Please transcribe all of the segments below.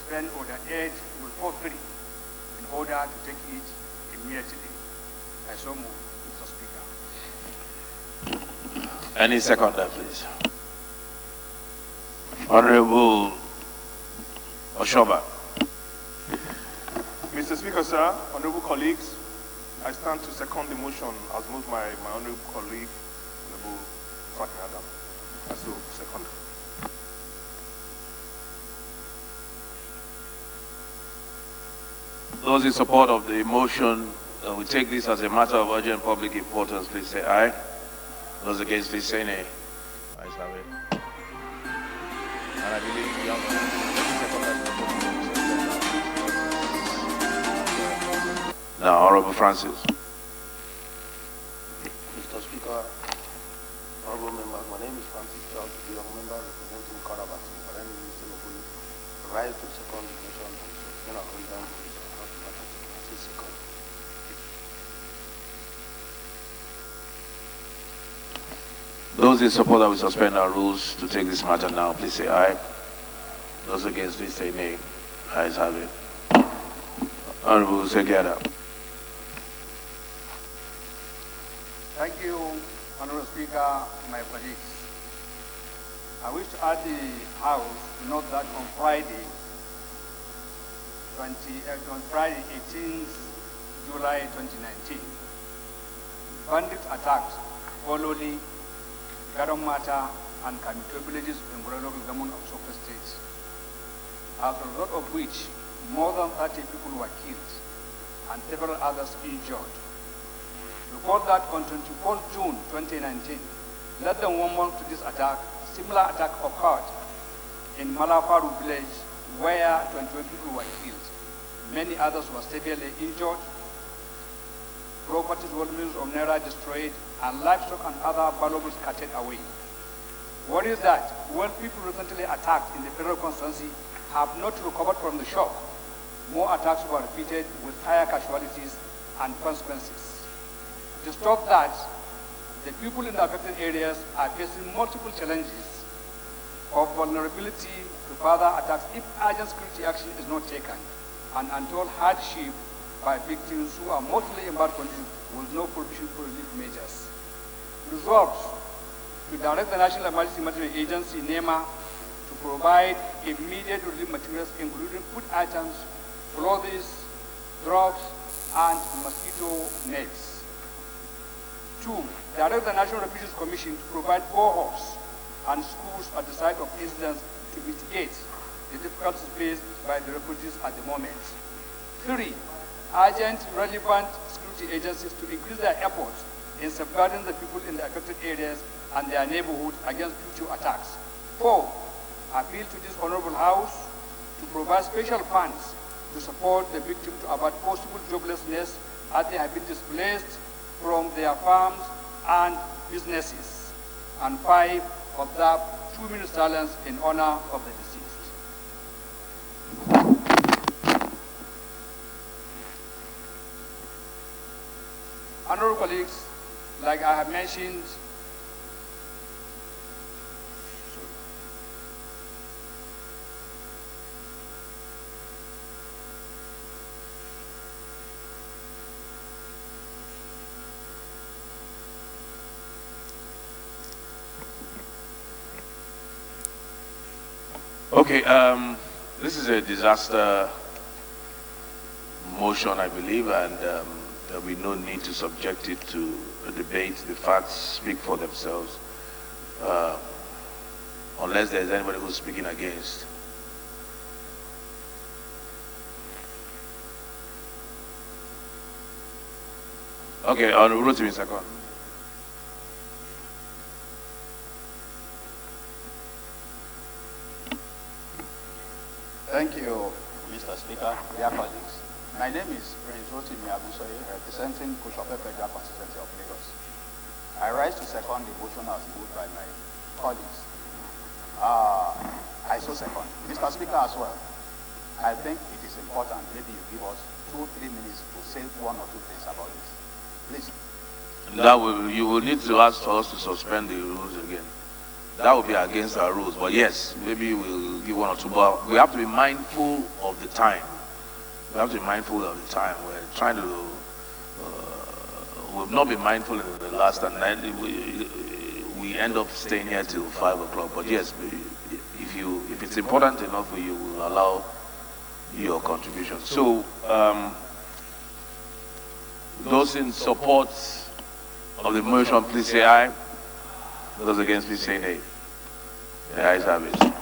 suspend Order 8, Rule 43 in order to take it immediately. I so move, Mr. Speaker. Any seconder, please. Honorable Oshoba. Mr. Speaker, sir, honorable colleagues, I stand to second the motion as moved by my honorable colleague, Honorable Fakin Adam. I so second. Those in support of the motion that we take this as a matter of urgent public importance, please say aye. Those against, please say nay. Ayes have it. And I believe we have now, Honorable Francis. Mr. Speaker, honorable members, my name is Francis Charles, I'm a member representing Karabat, Barani Minister of Police. Rise to second the motion and sustain our urgent second. Those in support that we suspend our rules to take this matter now, please say aye. Those against, please say nay. Ayes have it. Honorable Sekada. Thank you, Honorable Speaker, my colleagues. I wish to ask the House to note that on Friday, 18th July 2019, bandit attacks Ololi, Garamata, and Kamito villages in Gura local government of Sokoto State, as a result of which more than 30 people were killed and several others injured. Report that on 24th June 2019, less than 1 month to this attack, similar attack occurred in Malafaru village where 21 people were killed. Many others were severely injured, properties worth millions of naira destroyed, and livestock and other valuables carted away. What is that? When people recently attacked in the federal constituency have not recovered from the shock, more attacks were repeated with higher casualties and consequences. To stop that, the people in the affected areas are facing multiple challenges of vulnerability to further attacks if urgent security action is not taken, and untold hardship by victims who are mostly in bad condition with no provision for relief measures. Resolved to direct the National Emergency Material Agency, NEMA, to provide immediate relief materials including food items, clothes, drugs, and mosquito nets. 2, direct the National Refugees Commission to provide boreholes and schools at the site of incidents to mitigate the difficulties faced by the refugees at the moment. 3, urgent relevant security agencies to increase their efforts in safeguarding the people in the affected areas and their neighborhood against future attacks. 4, appeal to this honorable House to provide special funds to support the victims to avoid possible joblessness as they have been displaced from their farms and businesses. And 5, observe 2 minutes silence in honor of the deceased. Honorable colleagues, like I have mentioned, Okay, this is a disaster motion, I believe, and there'll be no need to subject it to a debate. The facts speak for themselves, unless there's anybody who's speaking against. Okay, on Rotimi second. Thank you, Mr. Speaker, dear colleagues. My name is Prince Rotimi Abusoye, representing Kushope Federal Constituency of Lagos. I rise to second the motion as moved by my colleagues. I so second. Mr. Speaker as well, I think it is important maybe you give us 2-3 minutes to say 1 or 2 things about this. Please. You will need to ask for us to suspend the rules again. that would be against our rules. But yes, maybe we'll give one or two, but we have to be mindful of the time. We have to be mindful of the time. We're trying to, we've not been mindful in the last, and then we end up staying here till 5 o'clock. But yes, if it's important enough for you, we'll allow your contribution. So, those in support of the motion, please say aye. Those against, please say nay. The ayes have it.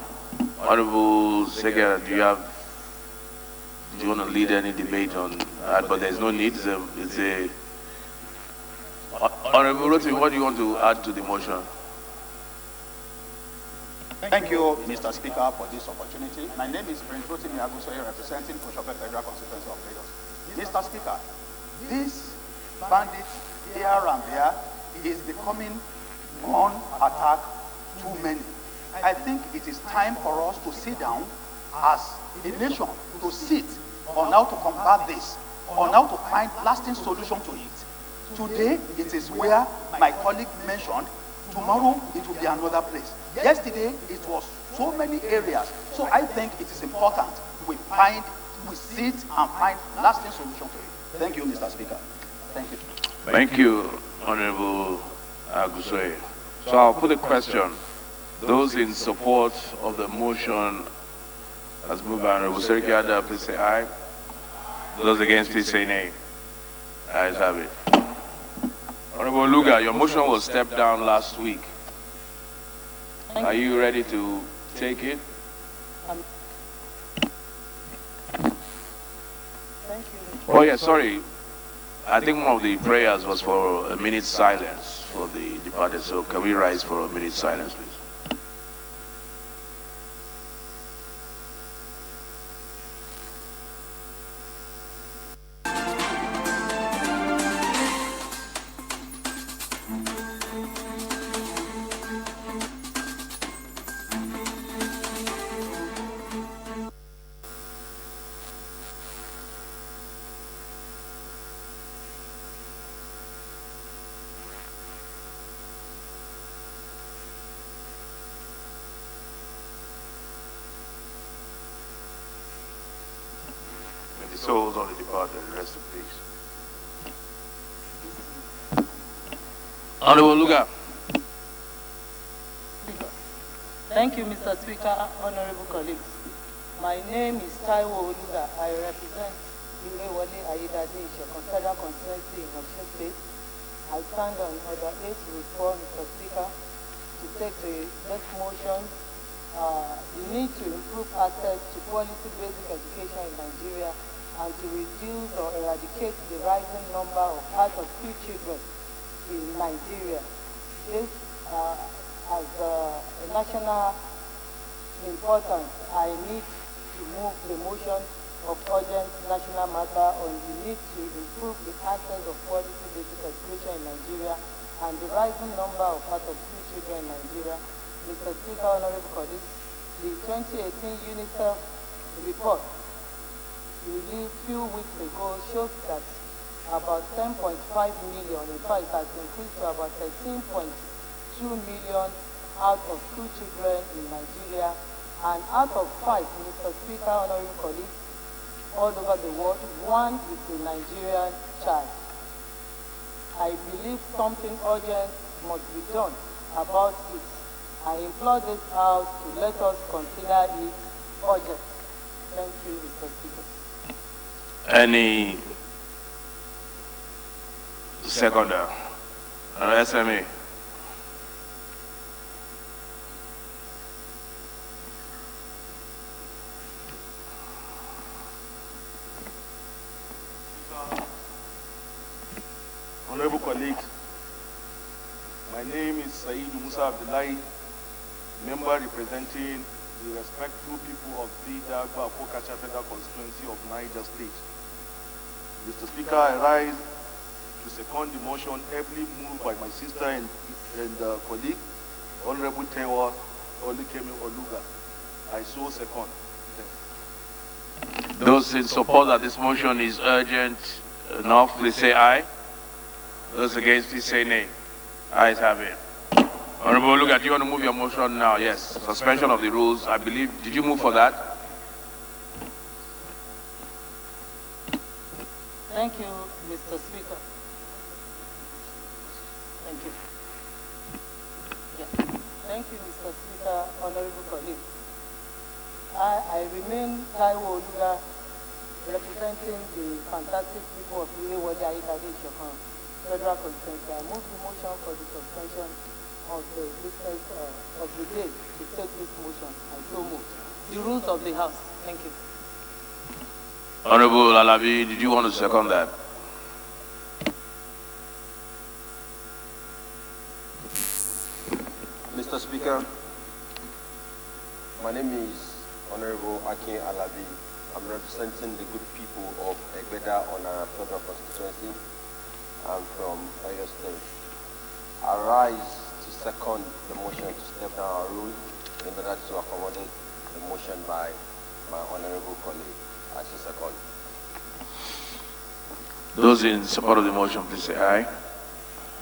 Honorable Secretary, do you want to lead any debate on that? But there's no need. Honorable Rotimi, what do you want to add to the motion? Thank you, Mr. Speaker, for this opportunity. My name is Prince Rotimi Agusoye, representing Koshope Federal Constituency of Lagos. Mr. Speaker, this bandit here and there is becoming one attack too many. I think it is time for us to sit down as a nation to sit on how to combat this, on how to find lasting solution to it. Today, it is where my colleague mentioned, tomorrow it will be another place. Yesterday, it was so many areas. So I think it is important we sit and find lasting solution to it. Thank you, Mr. Speaker. Thank you. Thank you, Honorable Agusoye. So I'll put a question. Those in support of the motion as moved by Honorable Seriki Ada, please say aye. Those against, please say nay. Ayes have it. Honorable Luga, your motion was stepped down last week. Are you ready to take it? Thank you. Oh yeah, sorry. I think one of the prayers was for a minute silence for the departed. So can we rise for a minute silence, please? Souls on the departed, rest in peace. Honorable Luga. Thank you, Mr. Speaker, honorable colleagues. My name is Taiwo Oluga. I represent Irewole Ayedade Ishekon Federal Constituency in Osun State. I stand on order 8 to reform, Mr. Speaker, to take the next motion. The need to improve access to quality basic education in Nigeria and to reduce or eradicate the rising number of out-of-school children in Nigeria. This has a national importance. I need to move the motion of urgent national matter on the need to improve the access of quality basic education in Nigeria and the rising number of out-of-school children in Nigeria. Mr. Speaker, honorable colleagues, the 2018 UNICEF report released a few weeks ago shows that about 10.5 million, in fact it has increased to about 13.2 million out-of-school children in Nigeria, and out of 5, Mr. Speaker, honorable colleagues, all over the world, 1 is a Nigerian child. I believe something urgent must be done about it. I implore this House to let us consider it urgent. Thank you, Mr. Speaker. Any seconder? SMA? Honorable colleagues, my name is Saeed Musa Abdullahi, member representing the respectful people of the Dagba Apokacha Federal Constituency of Niger State. Mr. Speaker, I rise to second the motion heavily moved by my sister and colleague, Honorable Tewa Olukemi Oluga. I so second. Those in support that this motion is urgent enough, please say aye. Those against, please say nay. Ayes have it. Honorable Oluga, do you want to move your motion now? Yes. Suspension of the rules, I believe. Did you move for that? Thank you, Mr. Speaker. Thank you. Yeah. Thank you, Mr. Speaker, honorable colleagues. I remain Taiwo Oluga, representing the fantastic people of Irewole Ayedade Ishokan Federal Constituency. I move the motion for the suspension of the business of the day to take this motion. I so move. The rules of the House. Thank you. Honorable Alabi, did you want to second that? Mr. Speaker, my name is Honorable Akin Alabi. I'm representing the good people of Egbeda on our federal constituency. I'm from Oyo State. I rise to second the motion to step down our rule in order to accommodate the motion by my honorable colleague. I shall second. Those in support of the motion, please say aye.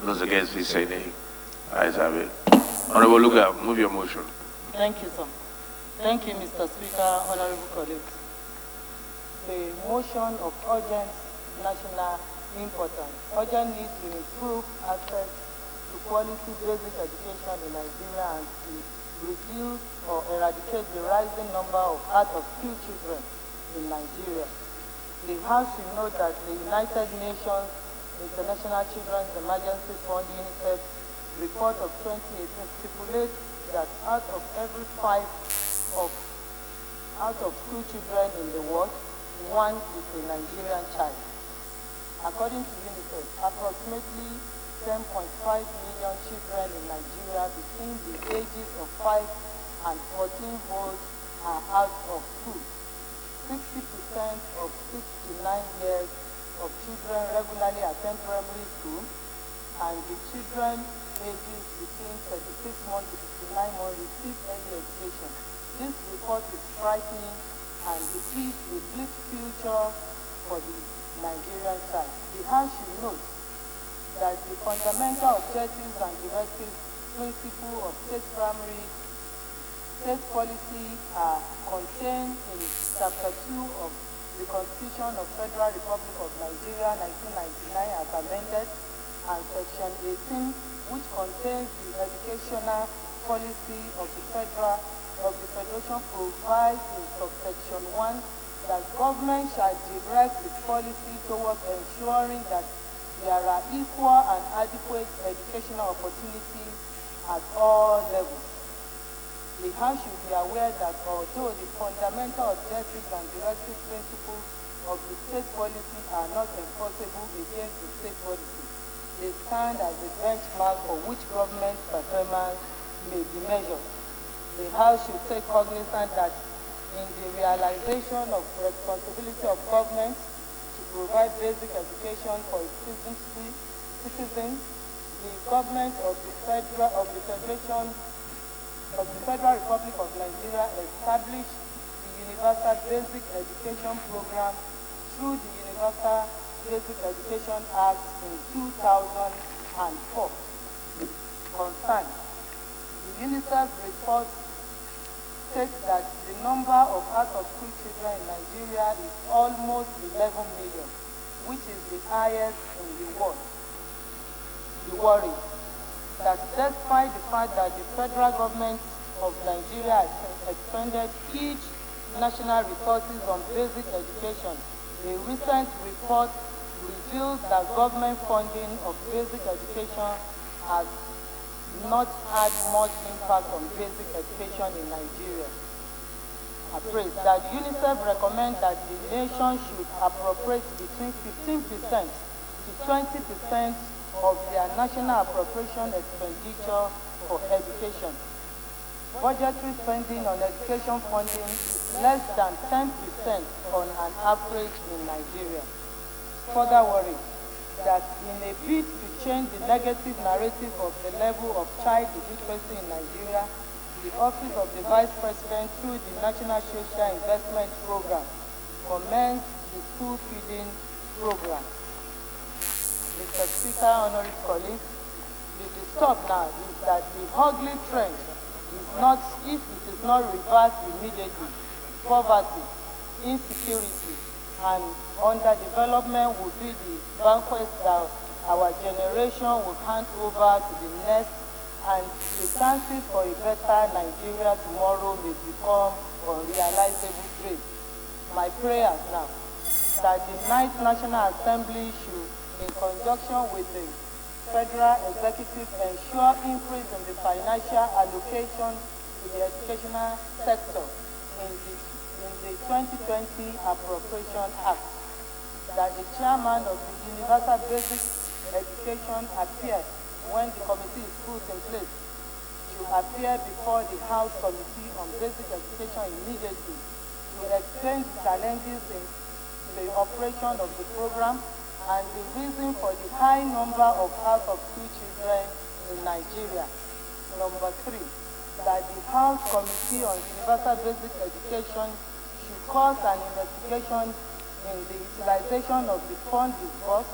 Those against, please say nay. Ayes have it. Honorable Luga, move your motion. Thank you, sir. Thank you, Mr. Speaker, honorable colleagues. The motion of urgent national importance, urgent need to improve access to quality basic education in Nigeria and to reduce or eradicate the rising number of out-of-school children in Nigeria. The House should note that the United Nations International Children's Emergency Fund UNICEF report of 2018 stipulates that out of every 5 out-of-school children in the world, 1 is a Nigerian child. According to UNICEF, approximately 10.5 million children in Nigeria between the ages of 5 and 14 years are out of school. 60% of 6 to 9 years of children regularly attend primary school, and the children ages between 36 months to 59 months receive early education. This report is frightening and depicts a bleak future for the Nigerian child. The House should note that the fundamental objectives and directives principle of state policy are contained in Chapter 2 of the Constitution of Federal Republic of Nigeria 1999 as amended, and Section 18, which contains the educational policy of the Federation, provides in subsection 1 that government shall direct its policy towards ensuring that there are equal and adequate educational opportunities at all levels. The House should be aware that although the fundamental objectives and directive principles of the state policy are not enforceable against the state policy, they stand as a benchmark for which government performance may be measured. The House should take cognizance that in the realization of responsibility of government to provide basic education for its citizens, the government of the Federal Republic of Nigeria established the Universal Basic Education Program through the Universal Basic Education Act in 2004. Concern. The UNICEF report states that the number of out-of-school children in Nigeria is almost 11 million, which is the highest in the world. The worry that despite the fact that the federal government of Nigeria has expended huge national resources on basic education, a recent report reveals that government funding of basic education has not had much impact on basic education in Nigeria. I pray that UNICEF recommends that the nation should appropriate between 15% to 20% of their national appropriation expenditure for education. Budgetary spending on education funding is less than 10% on an average in Nigeria. Further worry that in a bid to change the negative narrative of the level of child illiteracy in Nigeria, the Office of the Vice President, through the National Social Investment Program, commenced the school feeding program. Mr. Speaker, honorable colleagues, the disturb now is that the ugly trend is not, if it is not reversed immediately, poverty, insecurity, and underdevelopment will be the banquet that our generation will hand over to the next, and the chances for a better Nigeria tomorrow may become unrealizable dreams. My prayers now, that the Ninth National Assembly should, in conjunction with the Federal Executive, ensure increase in the financial allocation to the educational sector in the 2020 Appropriation Act, that the chairman of the Universal Basic Education appear when the committee is put in place, should appear before the House Committee on Basic Education immediately to explain the challenges in the operation of the program and the reason for the high number of out-of-school children in Nigeria. Number 3, that the House Committee on Universal Basic Education should cause an investigation in the utilization of the funds disbursed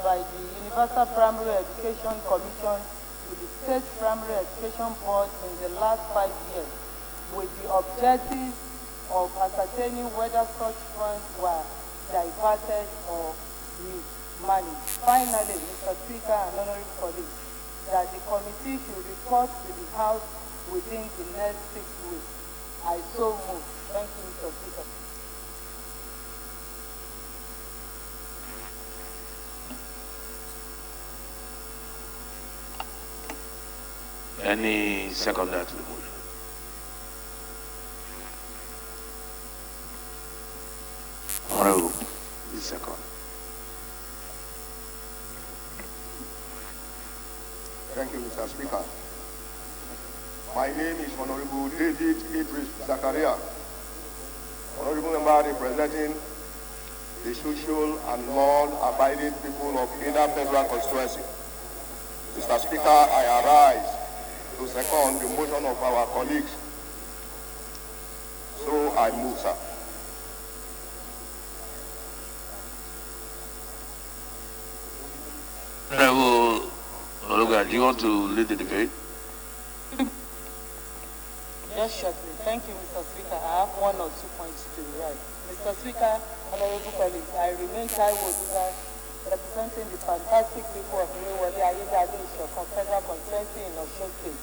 by the Universal Primary Education Commission to the State Primary Education Board in the last 5 years, with the objective of ascertaining whether such funds were diverted or mismanaged. Finally, Mr. Speaker and honorable colleagues, that the committee should report to the House within the next 6 weeks. I so move. Thank you, Mr. Speaker. Any seconder to the motion? Honorable, the second. Thank you, Mr. Speaker. My name is Honorable David Idris Zakaria, Honorable Member representing the social and law-abiding people of Ida Federal Constituency. Mr. Speaker, I arise to second the motion of our colleagues. So I move, sir. Honorable Oluga, do you want to lead the debate? Just shortly. Thank you, Mr. Speaker. I have 1 or 2 points to write. Mr. Speaker, honorable colleagues, I remain Taiwo Oluga, representing the fantastic people of Rewole Ayedade Ishokon Federal Constituency in Osun State.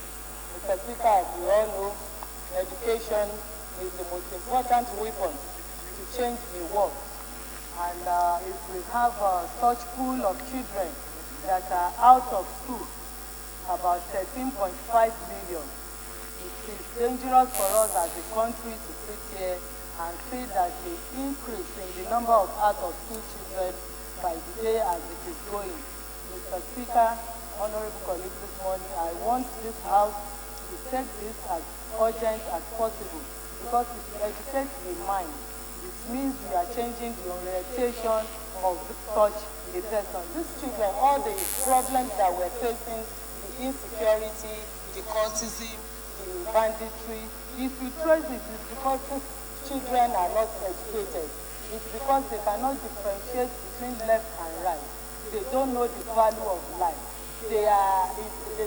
Mr. Speaker, as we all know, education is the most important weapon to change the world. And if we have such pool of children that are out of school, about 13.5 million, it is dangerous for us as a country to sit here and see that the increase in the number of out-of-school children by the day as it is going. Mr. Speaker, honorable colleagues, this morning, I want this House to take this as urgent as possible, because if you educate the mind, it means we are changing the orientation of such a person. These children, all the problems that we're facing, the insecurity, the cultism, the banditry, if you trace it, it's because these children are not educated. It's because they cannot differentiate between left and right. They don't know the value of life. They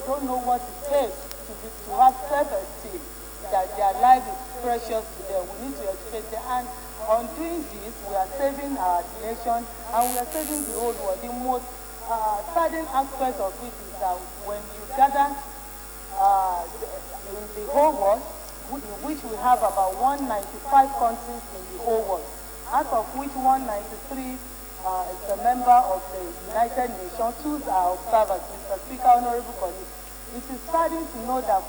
don't know what it takes to have self-esteem, that their life is precious to them. We need to educate them. And on doing this, we are saving our nation and we are saving the whole world. The most saddening aspect of it is that when you gather in the whole world, in which we have about 195 countries in the whole world, out of which 193 is a member of the United Nations, 2 are observers. Mr. Speaker, honorable colleagues, it is saddening to know that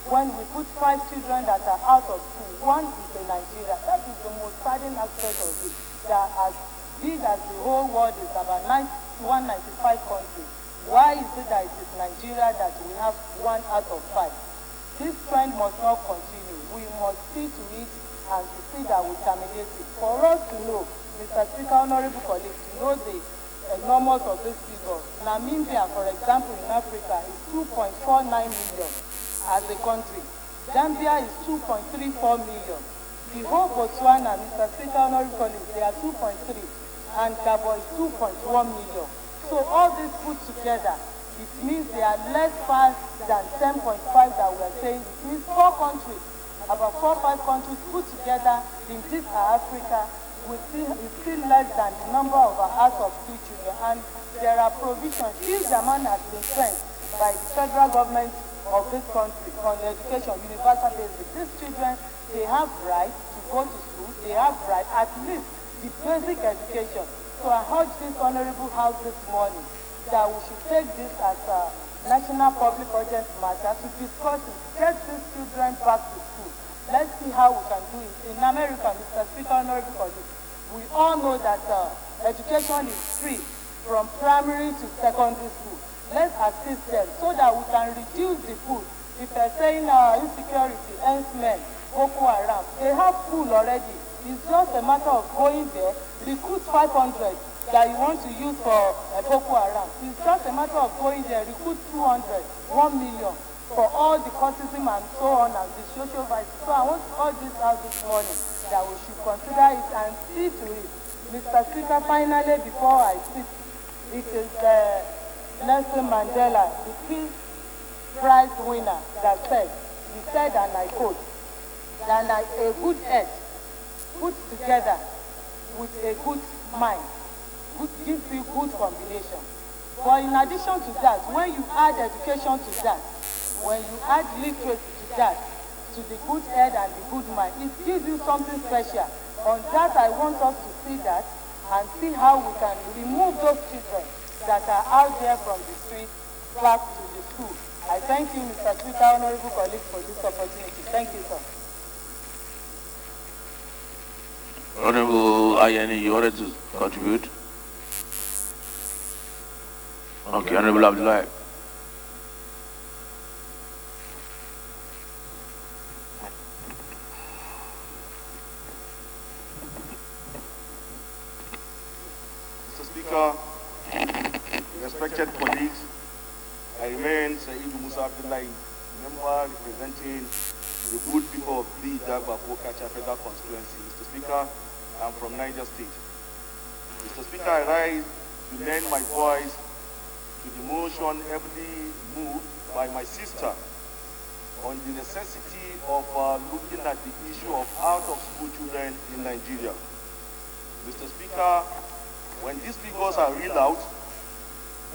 when we put 5 children that are out of school, 1 is in Nigeria. That is the most saddening aspect of it, that as big as the whole world is, about 195 countries, why is it that it is Nigeria that we have 1 out of 5? This trend must not continue. We must see to it and to see that we terminate it. For us to know, Mr. Speaker, honorable colleagues, to know the enormous of this figure. Namibia, for example, in Africa, is 2.49 million as a country. Zambia is 2.34 million. The whole Botswana, Mr. Speaker, honorable colleagues, they are 2.3, and Gabon is 2.1 million. So all this put together, It means they are less far than 10.5 that we are saying. It means 4 countries, about 4 or 5 countries put together in this Africa is still less than the number of out of school children. And there are provisions. Huge amount has been spent by the federal government of this country on education, universal basic. These children, they have right to go to school. They have right, at least the basic education. So I urge this honorable house this morning that we should take this as a national public urgent matter to discuss it, get these children back to school. Let's see how we can do it. In America, Mr. Speaker, honorable colleagues, we all know that education is free from primary to secondary school. Let's assist them so that we can reduce the pool. If they're saying insecurity, herdsmen, Boko Haram, they have pool already. It's just a matter of going there, recruit 500 that you want to use for Boko Haram. It's just a matter of going there, recruit 200, 1 million for all the cultism and so on and the social violence. So I want to call this out this morning that we should consider it and see to it. Mr. Speaker, finally, before I speak, it is Nelson Mandela, the Peace Prize winner, that said, he said, and I quote, that a good head put together with a good mind gives you good combination. But in addition to that, when you add education to that, when you add literacy to that, to the good head and the good mind, it gives you something special. On that, I want us to see that and see how we can remove those children that are out there from the street back to the school. I thank you, Mr. Speaker, honorable colleagues, for this opportunity. Thank you, sir. Honorable Ayani, you wanted to contribute? Okay, Honorable Abdullahi. Mr. Speaker, respected colleagues, I remain Saeed Musa Abdullahi, member representing the good people of the Dagba Pokacha Federal Constituency. Mr. Speaker, I'm from Niger State. Mr. Speaker, I rise to lend my voice to the motion heavily moved by my sister on the necessity of looking at the issue of out-of-school children in Nigeria. Mr. Speaker, when these figures are read out,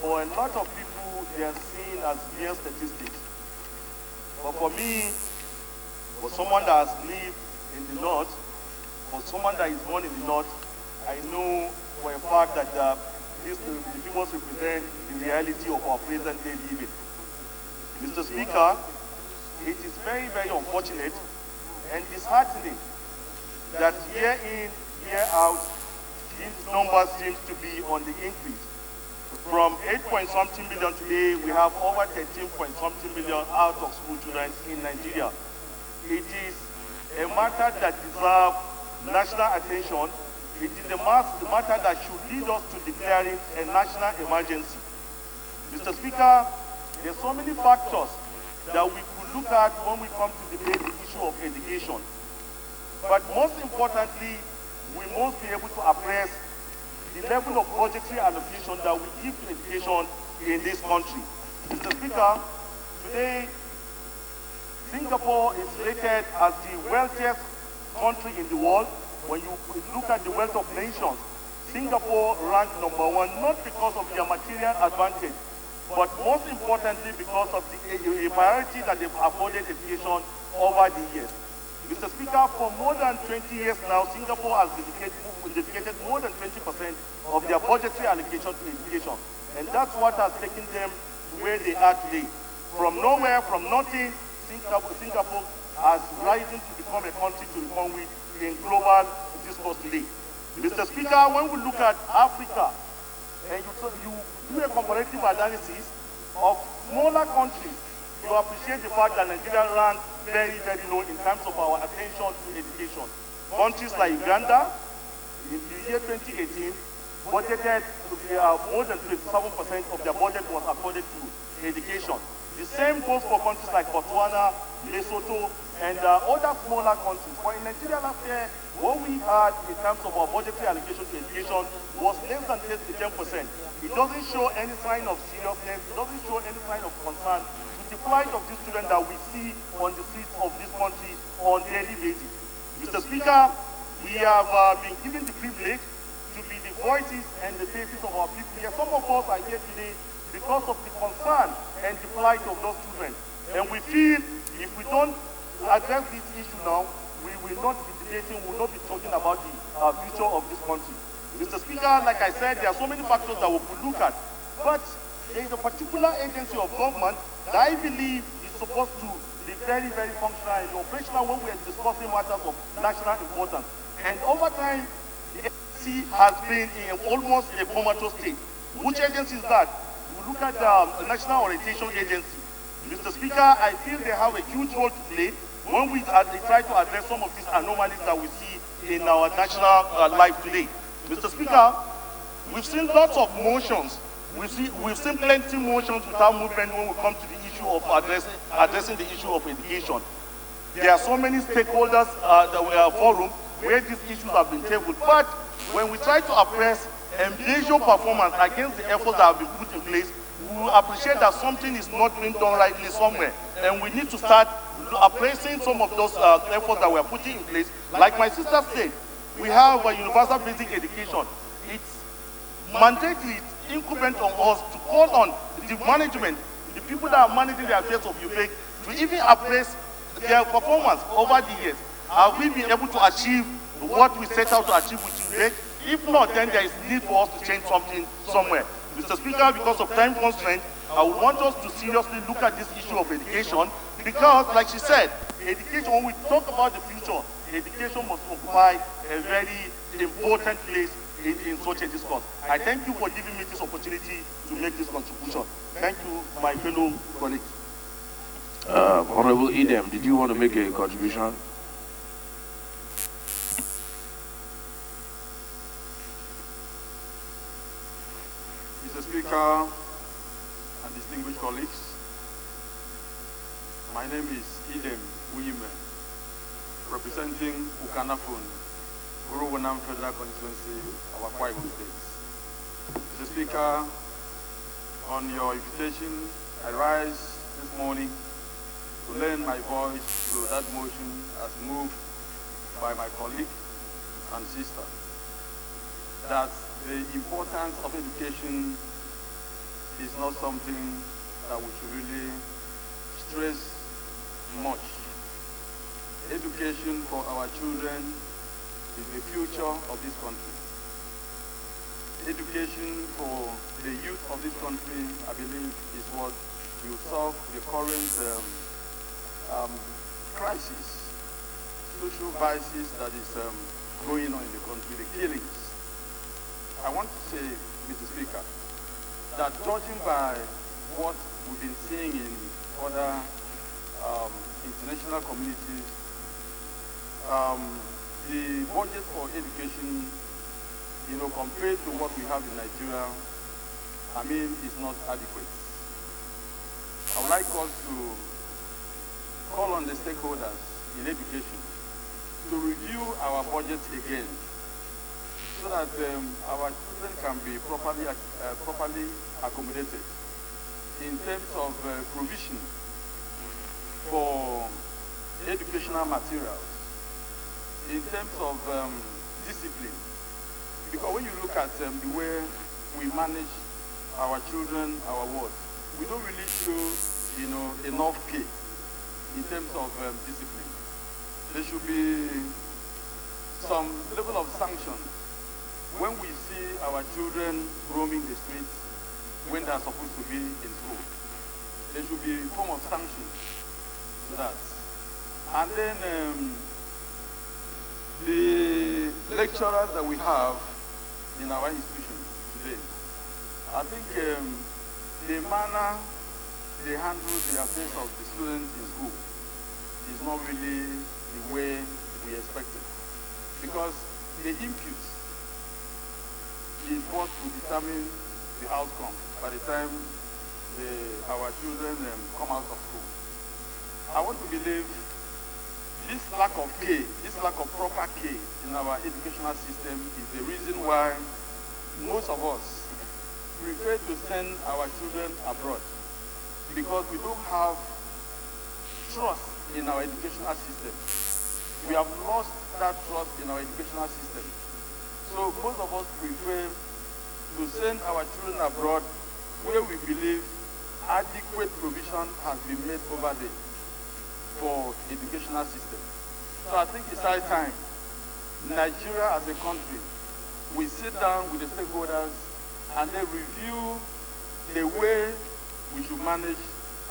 for a lot of people, they are seen as mere statistics. But for me, for someone that has lived in the north, for someone that is born in the north, I know for a fact that the figures represent the reality of our present day living. Mr. Speaker, it is very, very unfortunate and disheartening that year in, year out, these numbers seem to be on the increase. From 8-point-something million today, we have over 13-point-something million out of school children in Nigeria. It is a matter that deserves national attention. It is a matter that should lead us to declaring a national emergency. Mr. Speaker, there are so many factors that we could look at when we come to debate the issue of education. But most importantly, we must be able to address the level of budgetary allocation that we give to education in this country. Mr. Speaker, today, Singapore is rated as the wealthiest country in the world. When you look at the wealth of nations, Singapore ranks #1, not because of their material advantage, but most importantly because of the priority that they've afforded education over the years. Mr. Speaker, for more than 20 years now, Singapore has dedicated more than 20% of their budgetary allocation to education. And that's what has taken them to where they are today. From nowhere, from nothing, Singapore has risen to become a country to become with in global discourse today. Mr. Speaker, when we look at Africa, and you do a comparative analysis of smaller countries, you appreciate the fact that Nigeria ranks very, very low in terms of our attention to education. Countries like Uganda, in the year 2018, budgeted more than 27% of their budget was accorded to education. The same goes for countries like Botswana, Lesotho, and other smaller countries. But in Nigeria last year, what we had in terms of our budgetary allocation to education was less than 10%. It doesn't show any sign of seriousness, it doesn't show any sign of concern to the plight of these students that we see on the streets of this country on a daily basis. Mr. Speaker, we have been given the privilege to be the voices and the faces of our people here. Some of us are here today because of the concern and the plight of those children. And we feel if we don't address this issue now, we will not be debating, we will not be talking about the future of this country. Mr. Speaker, like I said, there are so many factors that we could look at. But there is a particular agency of government that I believe is supposed to be very, very functional and operational when we are discussing matters of national importance. And over time, the agency has been in almost a comatose state. Which agency is that? We look at the National Orientation Agency. Mr. Speaker, I feel they have a huge role to play when we try to address some of these anomalies that we see in our national life today. Mr. Speaker, we've seen lots of motions. We've seen plenty motions without movement when we come to the issue of addressing the issue of education. There are so many stakeholders that we are forum where these issues have been tabled. But when we try to appraise and measure performance against the efforts that have been put in place, we will appreciate that something is not being done rightly somewhere. And we need to start appraising some of those efforts that we are putting in place. Like my sister said, we have a universal basic education. It's mandatory, it's incumbent on us to call on the management, the people that are managing the affairs of UBEC, to even appraise their performance over the years. Have we been able to achieve what we set out to achieve with UBEC? If not, then there is need for us to change something somewhere. Mr. Speaker, because of time constraint, I would want us to seriously look at this issue of education because, like she said, education, when we talk about the future, education must occupy a very important place in such a discourse. I thank you for giving me this opportunity to make this contribution. Thank you, my fellow colleagues. Honorable Idem, did you want to make a contribution? Mr. Speaker and distinguished colleagues, my name is Idem Uyime, representing Ukanafun, Guru-Wunam Federal Constituency of Akwa Ibom State. Mr. Speaker, on your invitation, I rise this morning to lend my voice to that motion as moved by my colleague and sister, that the importance of education is not something that we should really stress much. Education for our children is the future of this country. Education for the youth of this country, I believe, is what will solve the current crisis, social crisis that is going on in the country, the killings. I want to say, Mr. Speaker, that judging by what we've been seeing in other international communities, the budget for education, compared to what we have in Nigeria, I mean, is not adequate. I would like us to call on the stakeholders in education to review our budget again so that our children can be properly accommodated in terms of provision for educational materials, in terms of discipline. Because when you look at the way we manage our children, our wards, we don't really show, enough pay in terms of discipline. There should be some level of sanction when we see our children roaming the streets when they are supposed to be in school. There should be a form of sanction to that. And then the lecturers that we have in our institution today, I think the manner they handle the affairs of the students in school is not really the way we expected. Because the input is what will determine the outcome by the time our children come out of school. I want to believe this lack of care, this lack of proper care in our educational system is the reason why most of us prefer to send our children abroad, because we don't have trust in our educational system. We have lost that trust in our educational system. So most of us prefer to send our children abroad where we believe adequate provision has been made over there for educational system. So I think it's high time Nigeria as a country, we sit down with the stakeholders and then review the way we should manage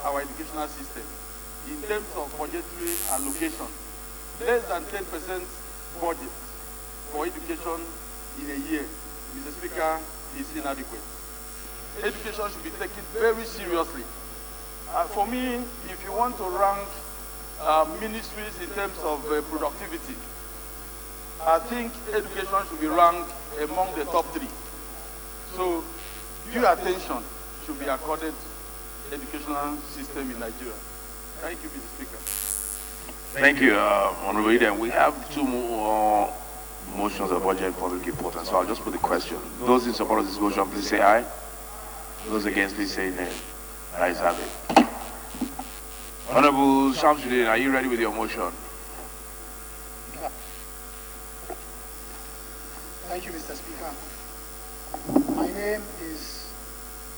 our educational system in terms of budgetary allocation. Less than 10% budget for education in a year, Mr. Speaker, is inadequate. Education should be taken very seriously. For me, if you want to rank ministries in terms of productivity, I think education should be ranked among the top 3. So due attention should be accorded to the educational system in Nigeria. Thank you, Mr. Speaker. Thank you, Honorable Eden. We have 2 more motions of urgent public importance, so I'll just put the question. Those in support of this motion, please say aye. Those against, please say nay. Ayes have it. Honorable Shamsuddin, are you ready with your motion? Thank you, Mr. Speaker. My name is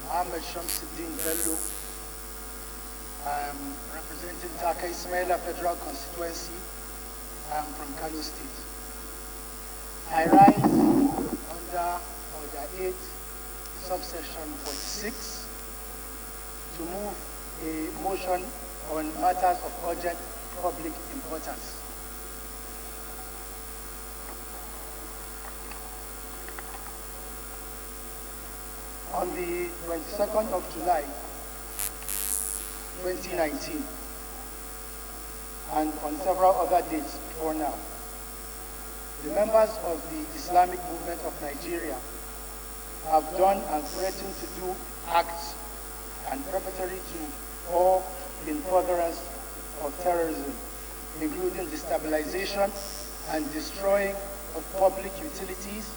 Mohammed Shamsuddin Bello. I'm representing Taka Ismaila Federal Constituency. I'm from Kano State. I rise under Order 8, subsection 46, to move a motion on matters of urgent public importance. On the 22nd of July, 2019, and on several other dates before now, the members of the Islamic Movement of Nigeria have done and threatened to do acts and preparatory to or in furtherance of terrorism, including destabilization and destroying of public utilities,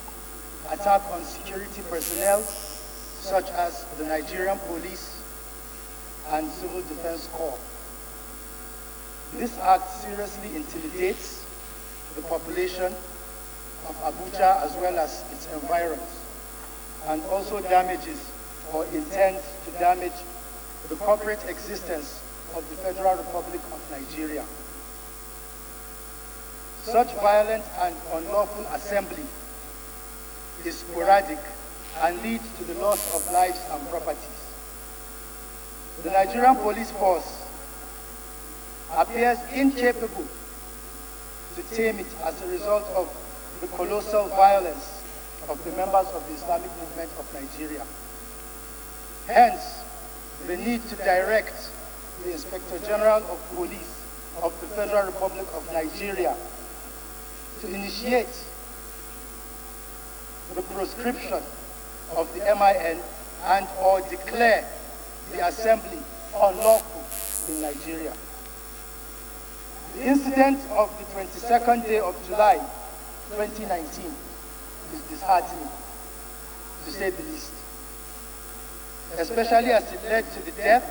attack on security personnel such as the Nigerian Police and Civil Defense Corps. This act seriously intimidates the population of Abuja as well as its environs, and also damages or intends to damage the corporate existence of the Federal Republic of Nigeria. Such violent and unlawful assembly is sporadic and leads to the loss of lives and properties. The Nigerian police force appears incapable to tame it as a result of the colossal violence of the members of the Islamic Movement of Nigeria. Hence, the need to direct the Inspector General of Police of the Federal Republic of Nigeria to initiate the proscription of the MIN and or declare the assembly unlawful in Nigeria. The incident of the 22nd day of July 2019 is disheartening, to say the least, especially as it led to the death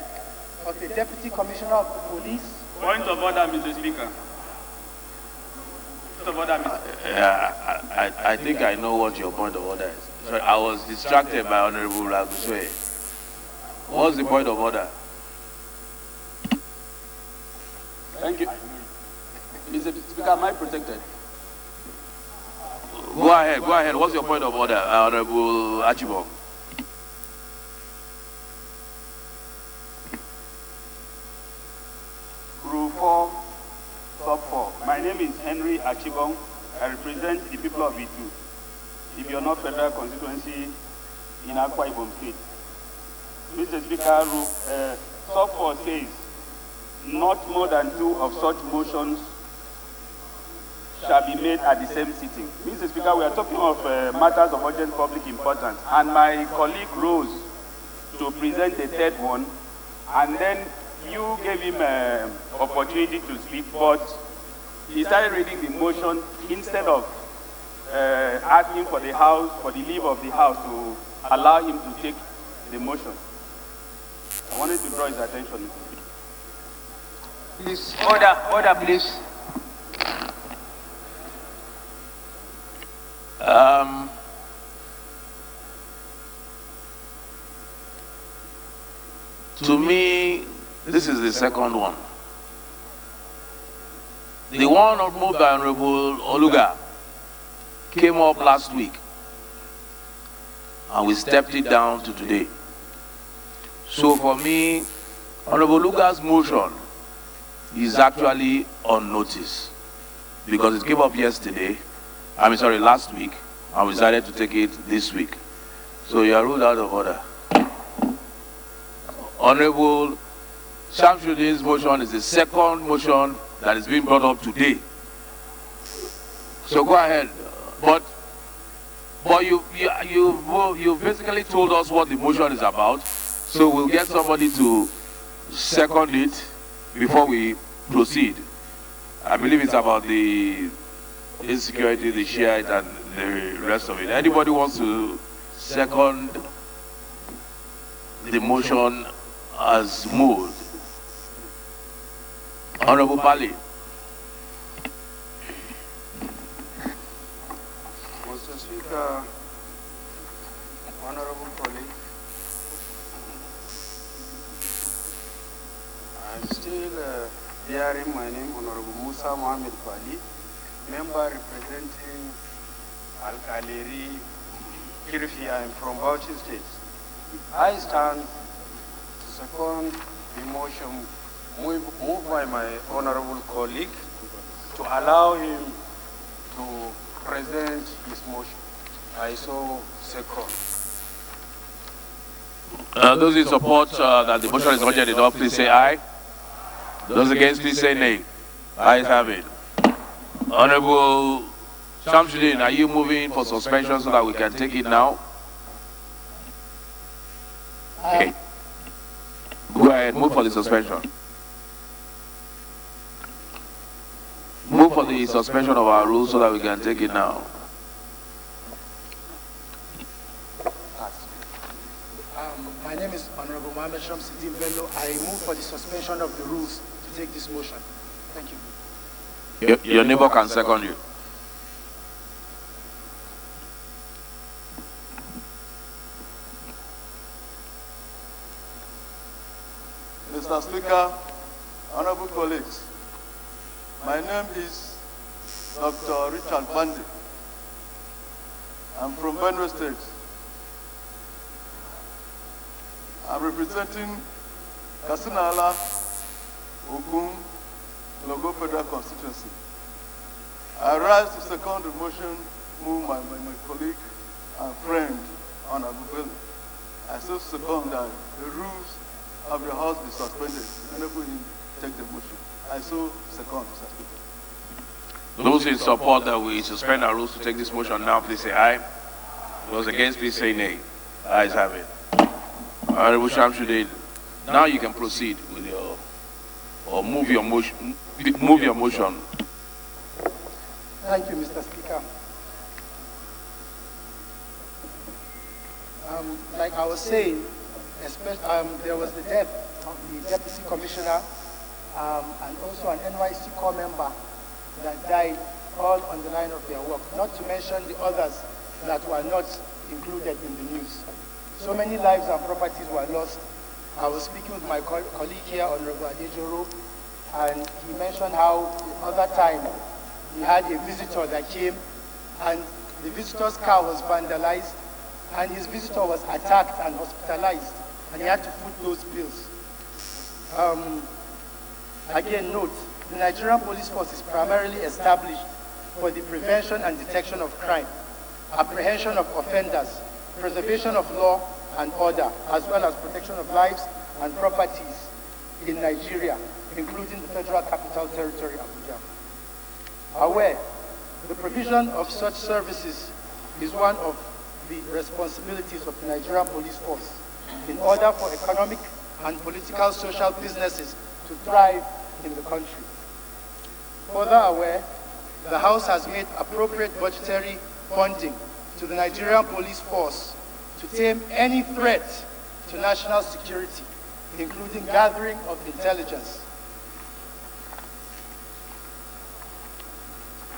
of the Deputy Commissioner of the Police. Point of order, Mr. Speaker. Point of order, Mr. Yeah, I think I know what your point of order is. Sorry, I was distracted by Honorable Laguswe. What's the point of order? Thank you. Mr. Speaker, am I protected? Go ahead. What's your point of order, Honorable Achibong? Rule 4, sub 4. My name is Henry Achibong. I represent the people of Itu, if you're not federal constituency in Akwa Ibom State. Mr. Speaker, sub 4 says, not more than 2 of such motions shall be made at the same sitting. Mr. Speaker, we are talking of matters of urgent public importance, and my colleague rose to present the third one, and then you gave him an opportunity to speak, but he started reading the motion instead of asking for the House, for the leave of the House to allow him to take the motion. I wanted to draw his attention. Please, order, please. To me, this is the second one. The one moved by Honorable Oluga came up last week, and we stepped it down to today. So for me, Honorable Oluga's motion is actually on notice because it came up last week, and we decided to take it this week. So you are ruled out of order. Honorable Shamsuddin's motion is the second motion that is being brought up today. So go ahead. But you basically told us what the motion is about. So we'll get somebody to second it before we proceed. I believe it's about the insecurity, the Shiite, and the rest of it. Anybody wants to second the motion as moved? Honorable Pali. Mr. Speaker, honorable colleague, I'm still bearing my name, Honorable Musa Mohammed Pali, member representing Al-Kaleri, Kirfi. I am from Bauchi State. I stand to second the motion moved by my honorable colleague to allow him to present his motion. I so second. Those in support that the motion is urgent enough, please say aye. Those against, please say nay. Ayes have it. Honorable Shamsuddin, are you moving for suspension so that we can take it now? Okay. Go ahead, move for the suspension. Move for the suspension of our rules so that we can take it now. My name is Honorable Mohammed Shamsuddin Bello. I move for the suspension of the rules to take this motion. Thank you. Your neighbor can second you. Mr. Speaker, honorable colleagues, my name is Dr. Richard Bandi. I'm from Benue State. I'm representing Kasinala, Ogun, Logo Federal Constituency. I rise to second the motion moved by my colleague and friend, Honorable Bello. I still second that the rules of the House be suspended. Enable him to take the motion. I so second, Mr. Speaker. Those in support that we suspend our rules to take this motion now, please say aye. Those against, please say nay. Ayes have it. Honorable Shamsuddin, now you can proceed with your, or move your motion. Move your motion. Thank you, Mr. Speaker. Like I was saying, there was the death of the Deputy Commissioner and also an NYC corps member that died all on the line of their work, not to mention the others that were not included in the news. So many lives and properties were lost. I was speaking with my colleague here, Honorable Adejoro, and he mentioned how the other time he had a visitor that came and the visitor's car was vandalized and his visitor was attacked and hospitalized and he had to foot those bills. Again, note, the Nigerian police force is primarily established for the prevention and detection of crime, apprehension of offenders, preservation of law and order, as well as protection of lives and properties in Nigeria, including the Federal Capital Territory, Abuja. However, the provision of such services is one of the responsibilities of the Nigerian police force, in order for economic and political social businesses to thrive in the country. Further aware, the House has made appropriate budgetary funding to the Nigerian police force to tame any threat to national security, including gathering of intelligence.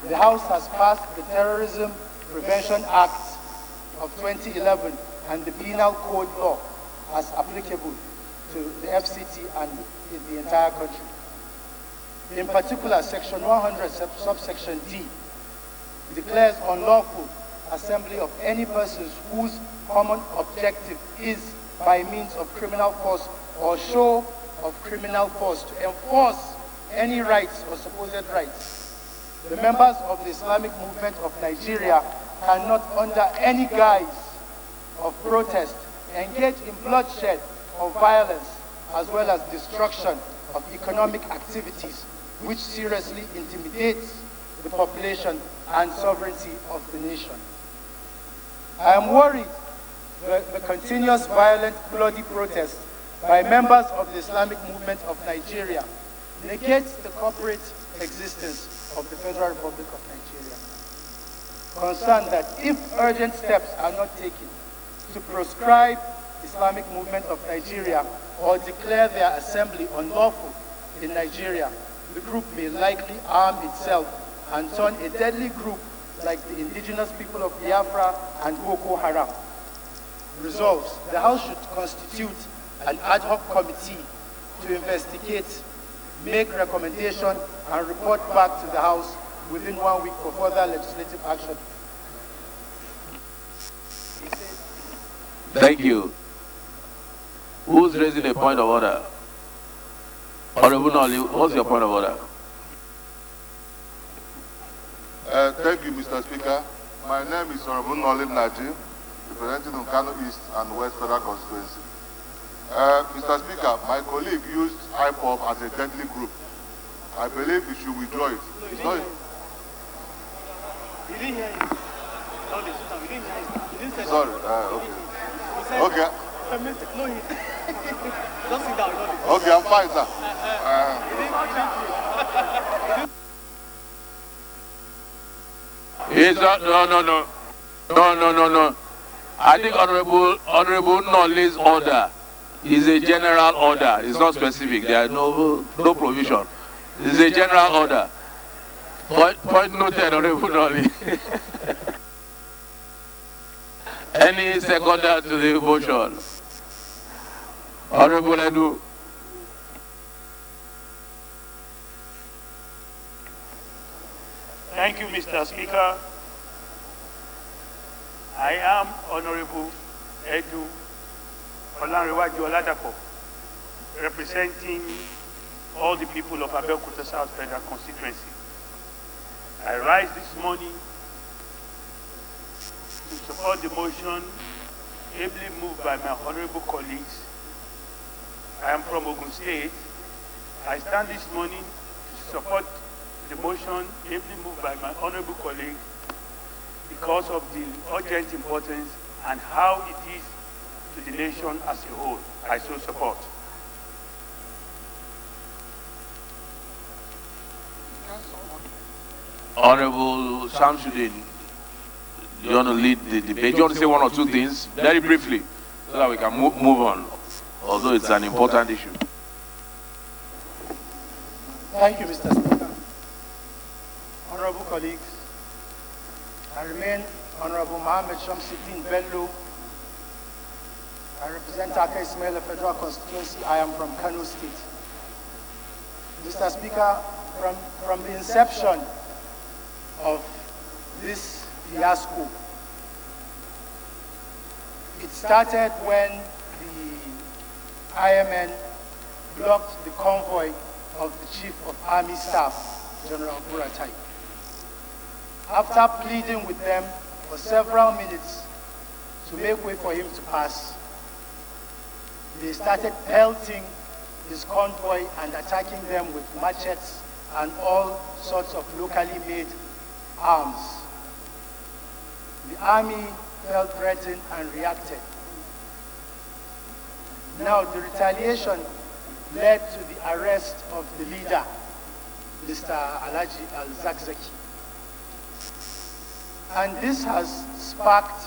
The House has passed the Terrorism Prevention Act of 2011 and the Penal Code law as applicable to the FCT and in the entire country. In particular, Section 100, subsection D, declares unlawful assembly of any persons whose common objective is by means of criminal force or show of criminal force to enforce any rights or supposed rights. The members of the Islamic movement of Nigeria cannot, under any guise of protest, engage in bloodshed or violence, as well as destruction of economic activities, which seriously intimidates the population and sovereignty of the nation. I am worried that the continuous violent, bloody protests by members of the Islamic movement of Nigeria negates the corporate existence of the Federal Republic of Nigeria. Concerned that if urgent steps are not taken to proscribe Islamic movement of Nigeria or declare their assembly unlawful in Nigeria, the group may likely arm itself and turn a deadly group like the indigenous people of Biafra and Boko Haram. Resolves, the House should constitute an ad hoc committee to investigate, make recommendation, and report back to the House within 1 week for further legislative action. Thank you. Who's raising a point of order? Honorable Nolly, what's your point of order? Thank you, Mr. Speaker. My name is Honorable Nolly Naji, representing Kano East and West Federal Constituency. Mr. Speaker, my colleague used IPOB as a deadly group. I believe we should withdraw it. It's not. We didn't hear you. We didn't hear you. He didn't say Sorry. Okay. Okay. No, he don't sit down. Okay, I'm fine, sir. No. I think Honorable Nolly's order is a general order. It's not specific. There are no provision. It's a general order. Point noted, Honorable Nolly. Any seconder to the motion? Honorable Edu. Thank you, Mr. Speaker. I am Honorable Edu Olanrewaju Oladapo, representing all the people of Abeokuta South Federal Constituency. I rise this morning to support the motion ably moved by my honorable colleagues. I am from Ogun State. I stand this morning to support the motion ably moved by my honorable colleague because of the urgent importance and how it is to the nation as a whole. I so support. Honorable Shamsuddin, you want to lead the debate? You want to say one or two things very briefly so that we can move on, although it's an important issue. Thank you, Mr. Speaker. Honorable colleagues, I remain Honorable Mohammed Shamsuddin Bello. I represent Aka Ismail Federal Constituency. I am from Kano State. Mr. Speaker, from the inception of this fiasco, it started when the IMN blocked the convoy of the Chief of Army Staff, General Buratai. After pleading with them for several minutes to make way for him to pass, they started pelting his convoy and attacking them with machetes and all sorts of locally made arms. The army felt threatened and reacted. Now, the retaliation led to the arrest of the leader, Mr. Alhaji Al-Zakzaki. And this has sparked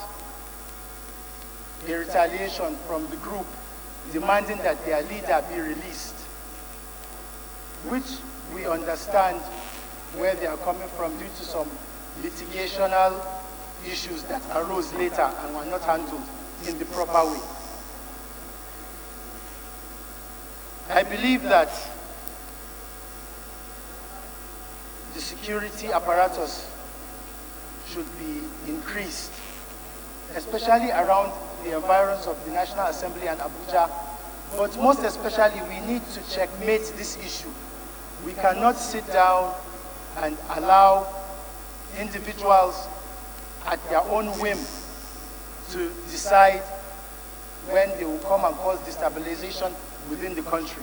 a retaliation from the group demanding that their leader be released, which we understand where they are coming from due to some litigational issues that arose later and were not handled in the proper way. I believe that the security apparatus should be increased, especially around the environs of the National Assembly and Abuja, but most especially we need to checkmate this issue. We cannot sit down and allow individuals at their own whim to decide when they will come and cause destabilization within the country.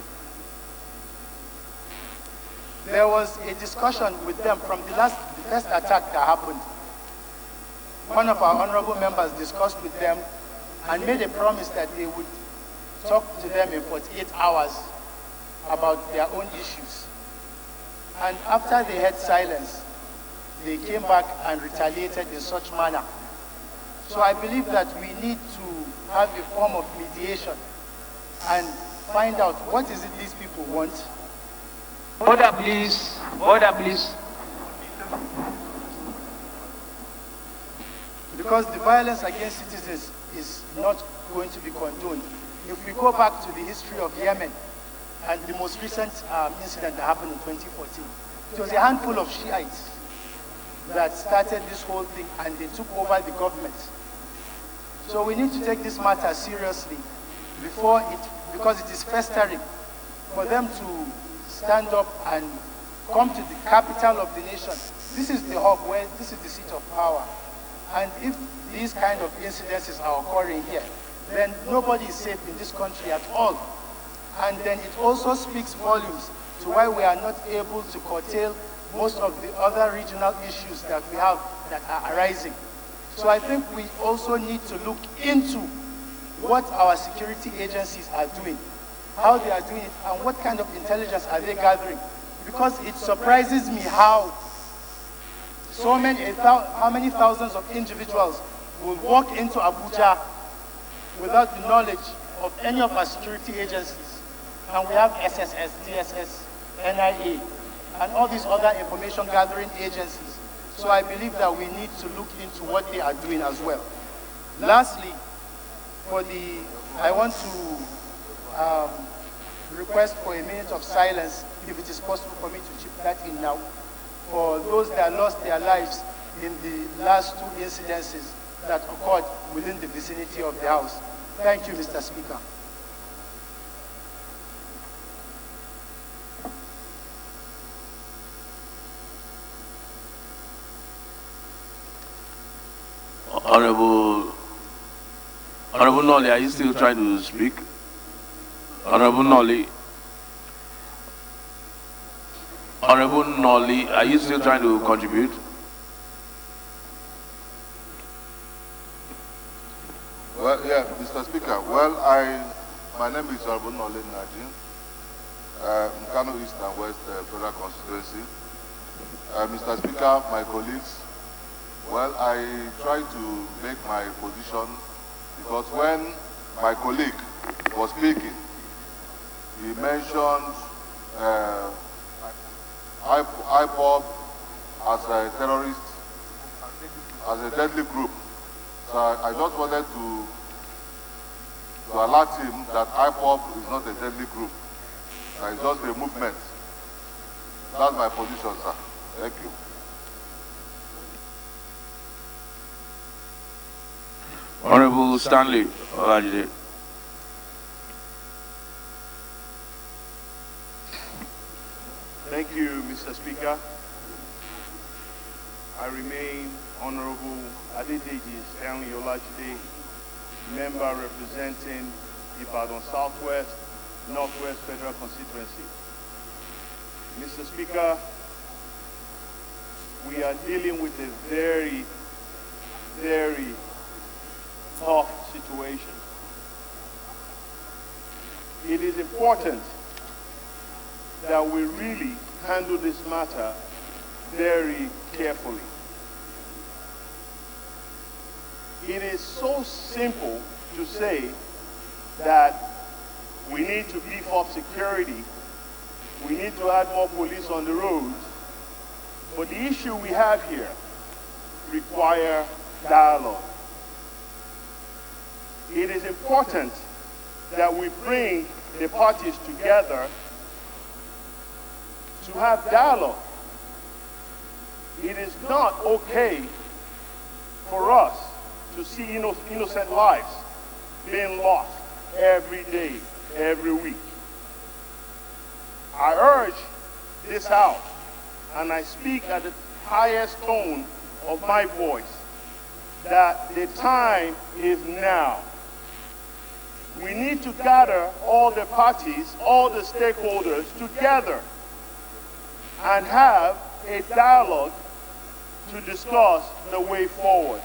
There was a discussion with them from the first attack that happened. One of our honorable members discussed with them and made a promise that they would talk to them in 48 hours about their own issues. And after they had silence, they came back and retaliated in such manner. So I believe that we need to have a form of mediation and find out what is it these people want. Order, please. Order, please. Because the violence against citizens is not going to be condoned. If we go back to the history of Yemen and the most recent incident that happened in 2014, it was a handful of Shiites that started this whole thing and they took over the government. So we need to take this matter seriously because it is festering, for them to stand up and come to the capital of the nation. This is the hub where this is the seat of power. And if these kind of incidences are occurring here, then nobody is safe in this country at all. And then it also speaks volumes to why we are not able to curtail most of the other regional issues that we have that are arising. So I think we also need to look into what our security agencies are doing, how they are doing it, and what kind of intelligence are they gathering. Because it surprises me how many thousands of individuals will walk into Abuja without the knowledge of any of our security agencies. And we have SSS, DSS, NIA, and all these other information gathering agencies. So I believe that we need to look into what they are doing as well. Lastly, I want to request for a minute of silence, if it is possible for me to chip that in now, for those that lost their lives in the last two incidences that occurred within the vicinity of the House. Thank you, Mr. Speaker. Honorable Nolly, are you still trying to speak? Honorable Nolly, are you still trying to contribute? Well, yeah, Mr. Speaker. Well, my name is Honorable Nolly Najin, Nkano East and West Federal Constituency. Mr. Speaker, my colleagues, well, I try to make my position because when my colleague was speaking, he mentioned IPOB as a terrorist, as a deadly group. So I just wanted to alert him that IPOB is not a deadly group. It's just a movement. That's my position, sir. Thank you. Honorable Stanley Olajide. Thank you, Mr. Speaker. I remain Honorable Adedeji Stanley Olajide, member representing Ibadan Southwest, Northwest Federal Constituency. Mr. Speaker, we are dealing with a very, very tough situation. it is important that we really handle this matter very carefully. It is so simple to say that we need to beef up security, we need to add more police on the roads, but the issue we have here requires dialogue. It is important that we bring the parties together to have dialogue. It is not okay for us to see innocent lives being lost every day, every week. I urge this House, and I speak at the highest tone of my voice, that the time is now. We need to gather all the parties, all the stakeholders together and have a dialogue to discuss the way forward.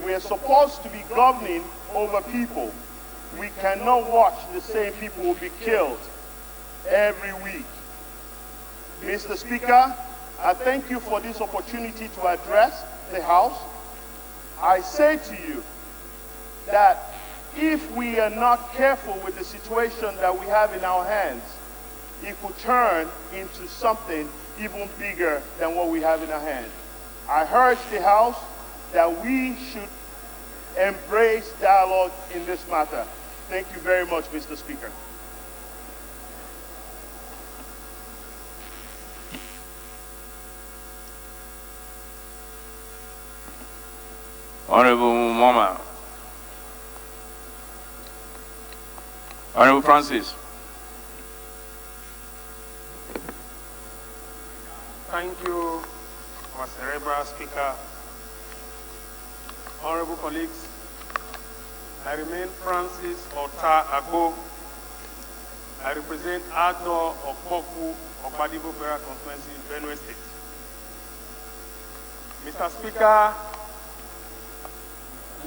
We are supposed to be governing over people. We cannot watch the same people be killed every week. Mr. Speaker, I thank you for this opportunity to address the House. I say to you that if we are not careful with the situation that we have in our hands, it could turn into something even bigger than what we have in our hands. I urge the House that we should embrace dialogue in this matter. Thank you very much, Mr. Speaker. Honorable Mama. Honorable Francis. Thank you, our cerebral speaker. Honorable colleagues, I remain Francis Ota Agbo. I represent Adno Okpoku of Badibo Bera Constituency, Benue State. Mr. Speaker,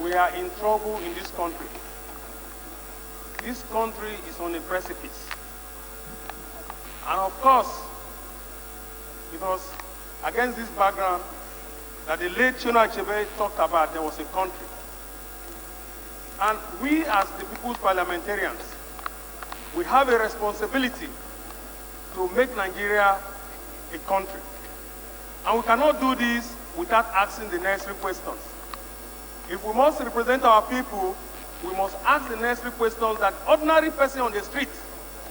we are in trouble in this country. This country is on a precipice. And of course, it was against this background that the late Chino Achebe talked about there was a country. And we as the people's parliamentarians, we have a responsibility to make Nigeria a country. And we cannot do this without asking the necessary questions. If we must represent our people, we must ask the necessary questions that ordinary person on the street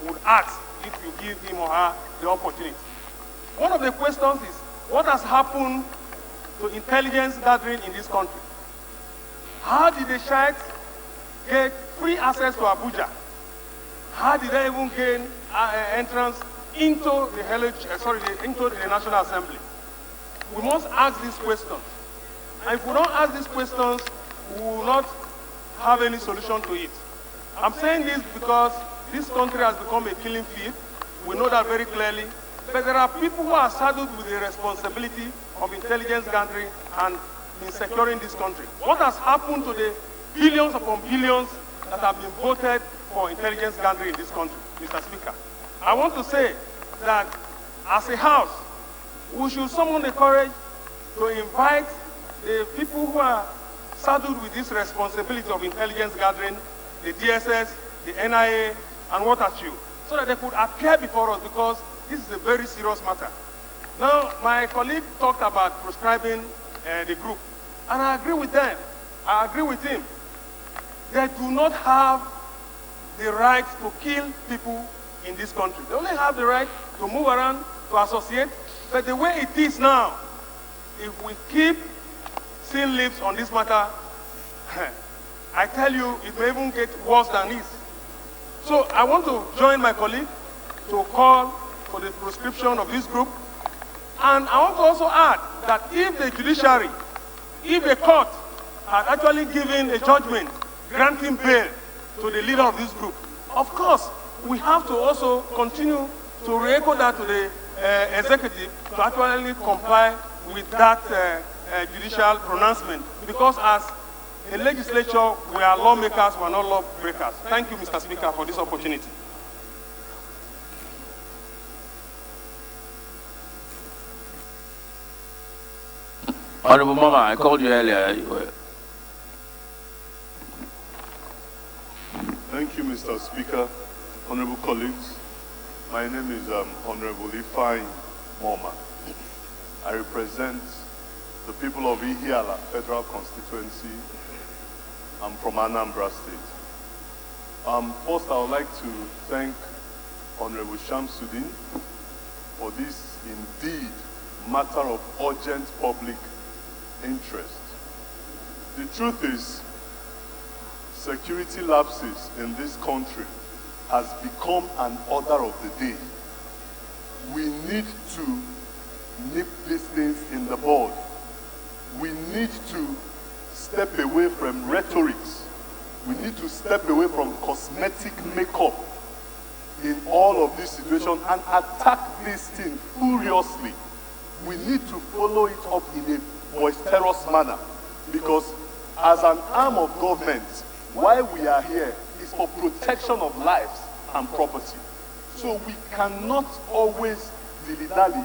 would ask if you give him or her the opportunity. One of the questions is, what has happened to intelligence gathering in this country? How did the Shiites get free access to Abuja? How did they even gain entrance into the National Assembly? We must ask these questions. And if we don't ask these questions, we will not have any solution to it. I'm saying this because this country has become a killing field. We know that very clearly. But there are people who are saddled with the responsibility of intelligence gathering and in securing this country. What has happened to the billions upon billions that have been voted for intelligence gathering in this country, Mr. Speaker? I want to say that as a House, we should summon the courage to invite the people who are saddled with this responsibility of intelligence gathering, the DSS, the NIA, and what have you, so that they could appear before us, because this is a very serious matter. Now, my colleague talked about proscribing the group, and I agree with them. I agree with him. They do not have the right to kill people in this country. They only have the right to move around, to associate. But the way it is now, if we keep seeing lips on this matter, I tell you, it may even get worse than this. So I want to join my colleague to call for the proscription of this group. And I want to also add that if the judiciary, if the court had actually given a judgment granting bail to the leader of this group, of course, we have to also continue to re-echo that to the executive to actually comply with that judicial pronouncement. Because as A legislature, we are lawmakers, we are not lawbreakers. Thank you, Mr. Speaker, for this opportunity. Honorable Mama, I called you earlier. Thank you, Mr. Speaker. Honorable colleagues, my name is Honorable Ifeanyi Moma. I represent the people of Ihiala Federal Constituency. I'm from Anambra State. First, I would like to thank Honorable Shamsuddin for this indeed matter of urgent public interest. The truth is, security lapses in this country has become an order of the day. We need to nip these things in the bud. We need to step away from rhetorics. We need to step away from cosmetic makeup in all of this situation and attack this thing furiously. We need to follow it up in a boisterous manner, because as an arm of government, why we are here is for protection of lives and property. So we cannot always dilly-dally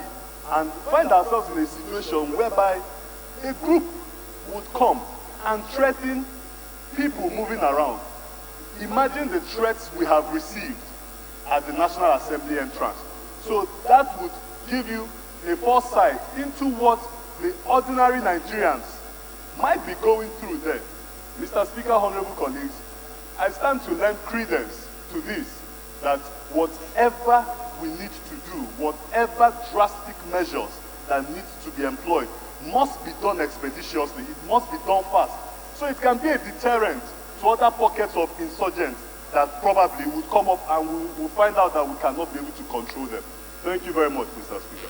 and find ourselves in a situation whereby a group would come and threaten people moving around. Imagine the threats we have received at the National Assembly entrance. So that would give you a foresight into what the ordinary Nigerians might be going through there. Mr. Speaker, honorable colleagues, I stand to lend credence to this, that whatever we need to do, whatever drastic measures that need to be employed, must be done expeditiously. It must be done fast. So it can be a deterrent to other pockets of insurgents that probably will come up and we'll find out that we cannot be able to control them. Thank you very much, Mr. Speaker.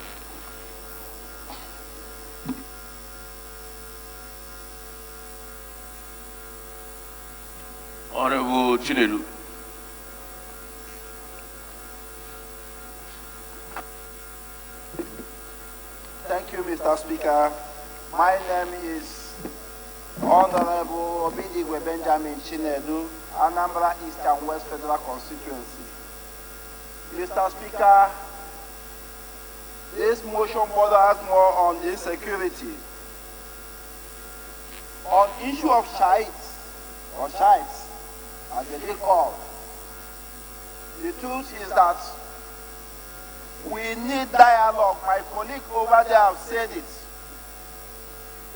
Honorable Chinedu. Thank you, Mr. Speaker. My name is Honorable Obidigwe Benjamin Chinedu, Anambra East and West Federal Constituency. Mr. Speaker, this motion borders more on insecurity. On issue of shites, or shites, as they be called, the truth is that we need dialogue. My colleague over there have said it.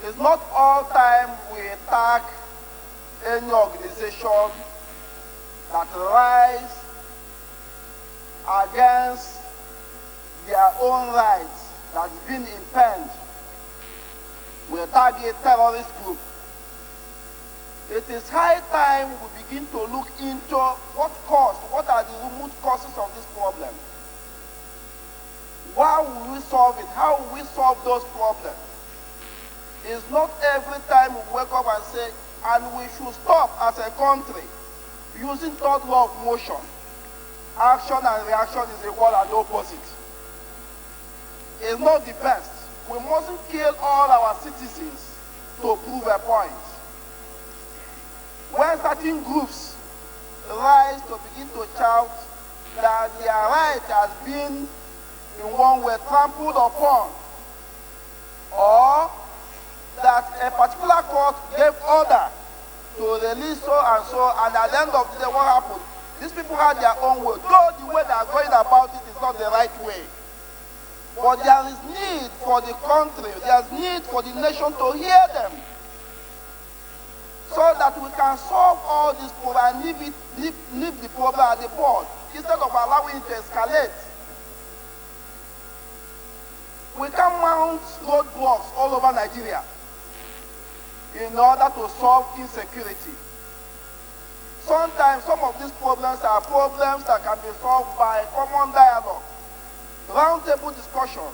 It's not all time we attack any organization that rise against their own rights that's been impinged. We attack a terrorist group. It is high time we begin to look into what are the root causes of this problem. Why will we solve it? How will we solve those problems? It's not every time we wake up and say, and we should stop as a country using third law of motion. Action and reaction is equal and opposite. It's not the best. We mustn't kill all our citizens to prove a point. When certain groups rise to begin to shout that their right has been in one way trampled upon, or that a particular court gave order to release so and so, and at the end of the day, what happened? These people had their own way. Though the way they are going about it is not the right way. But there is need for the country, there is need for the nation to hear them, so that we can solve all this problem and leave the problem at the board, instead of allowing it to escalate. We can mount roadblocks all over Nigeria in order to solve insecurity. Sometimes some of these problems are problems that can be solved by common dialogue, roundtable discussion.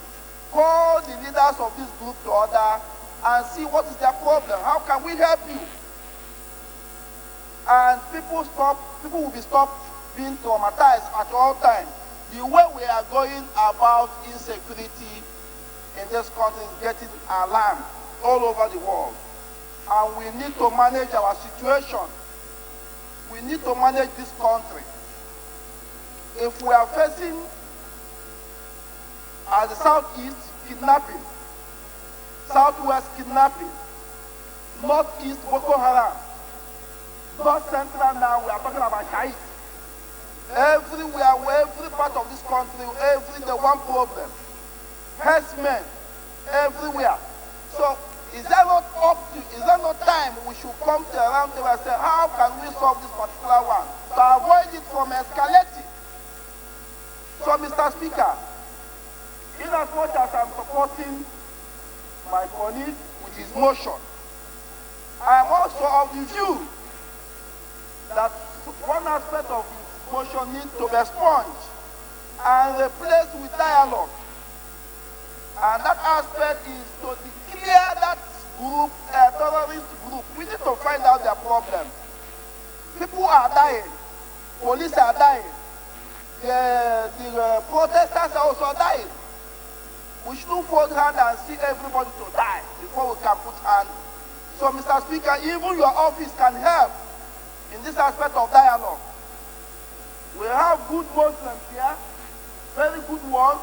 Call the leaders of this group to order and see what is their problem. How can we help you? And people will be stopped being traumatized at all times. The way we are going about insecurity in this country is getting alarmed all over the world. and we need to manage our situation. We need to manage this country. If we are facing, as the Southeast, kidnapping, Southwest kidnapping, Northeast Boko Haram, North Central now, we are talking about Haiti. Everywhere, every part of this country, the one problem. Herdsmen, everywhere. So, is there no time we should come to a round table and say, how can we solve this particular one to avoid it from escalating? So, Mr. Speaker, in as much as I'm supporting my colleague with his motion, I am also of the view that one aspect of his motion needs to be expunged and replaced with dialogue. And that aspect is to declare that group a terrorist group. We need to find out their problem. People are dying. Police are dying. The protesters are also dying. We shouldn't fold hand and see everybody to die before we can put hand. So, Mr. Speaker, even your office can help in this aspect of dialogue. We have good Muslims here, very good ones.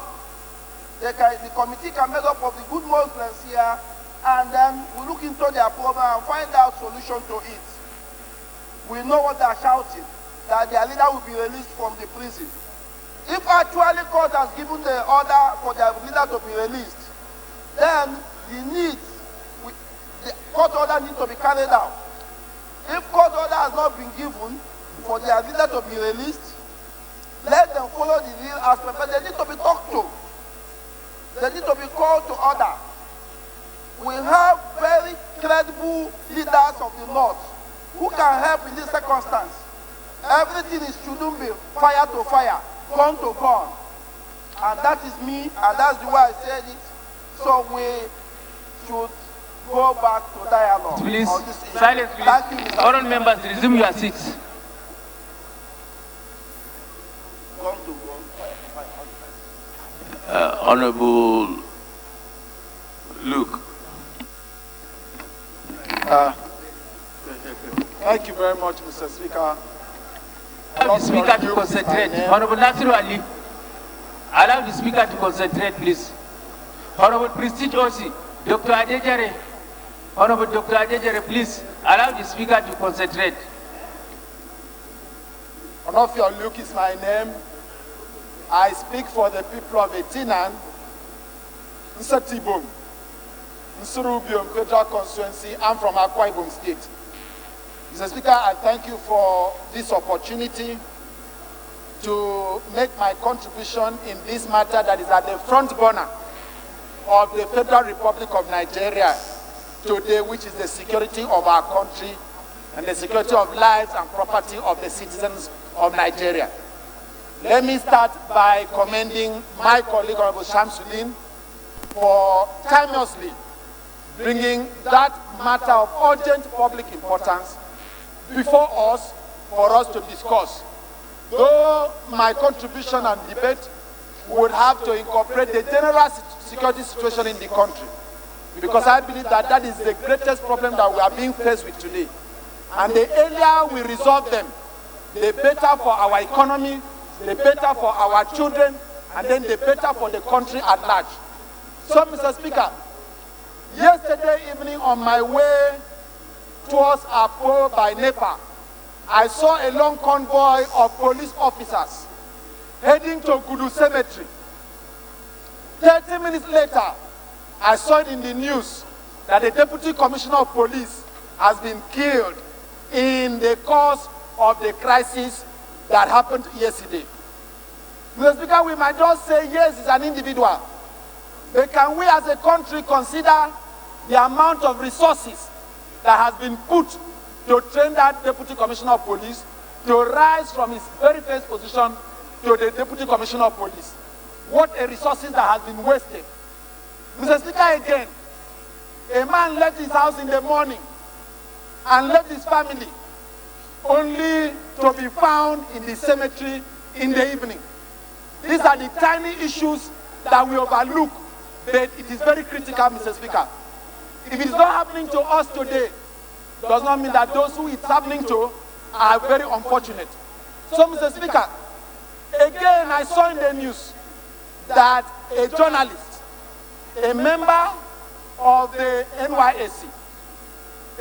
The committee can make up of the good Muslims here, and then we look into their problem and find out solution to it. We know what they are shouting, that their leader will be released from the prison. If actually court has given the order for their leader to be released, then the court order needs to be carried out. If court order has not been given for their leader to be released, let them follow the real aspect, but they need to be talked to. They need to be called to order. We have very credible leaders of the North who can help in this circumstance. Everything shouldn't be fire to fire, gun to gun. And that is me, and that's the way I said it. So we should go back to dialogue. Please, on this silence, please. Thank you, Mr. Honourable members, resume your seats. Honorable Luke. Thank you very much, Mr. Speaker. Allow the speaker to concentrate. Honorable Nasiru Ali, allow the speaker to concentrate, please. Honorable Prestige Osi, Dr. Adejare, Honorable Dr. Adejare, please allow the speaker to concentrate. Honorable Luke is my name. I speak for the people of Etinan, Nsatibum, Nsurubium Federal Constituency. I'm from Akwa Ibom State. Mr. Speaker, I thank you for this opportunity to make my contribution in this matter that is at the front burner of the Federal Republic of Nigeria today, which is the security of our country and the security of lives and property of the citizens of Nigeria. Let me start by commending my colleague, Honorable Shamsuddin, for timelessly bringing that matter of urgent public importance before us for us to discuss. Though my contribution and debate would have to incorporate the general security situation in the country, because I believe that that is the greatest problem that we are being faced with today. And the earlier we resolve them, the better for our economy, the better for our children, and then the better for the country at large. So, Mr. Speaker, yesterday evening on my way towards Apo by Nepal, I saw a long convoy of police officers heading to Gudu Cemetery. 30 minutes later, I saw it in the news that the Deputy Commissioner of Police has been killed in the course of the crisis that happened yesterday. Mr. Speaker, we might just say, yes, it's an individual. But can we as a country consider the amount of resources that has been put to train that Deputy Commissioner of Police to rise from his very first position to the Deputy Commissioner of Police? What a resources that has been wasted. Mr. Speaker, again, a man left his house in the morning and left his family only to be found in the cemetery in the evening. These are the tiny issues that we overlook, but it is very critical, Mr. Speaker. If it is not happening to us today, does not mean that those who it's happening to are very unfortunate. So, Mr. Speaker, again, I saw in the news that a journalist, a member of the NYSC,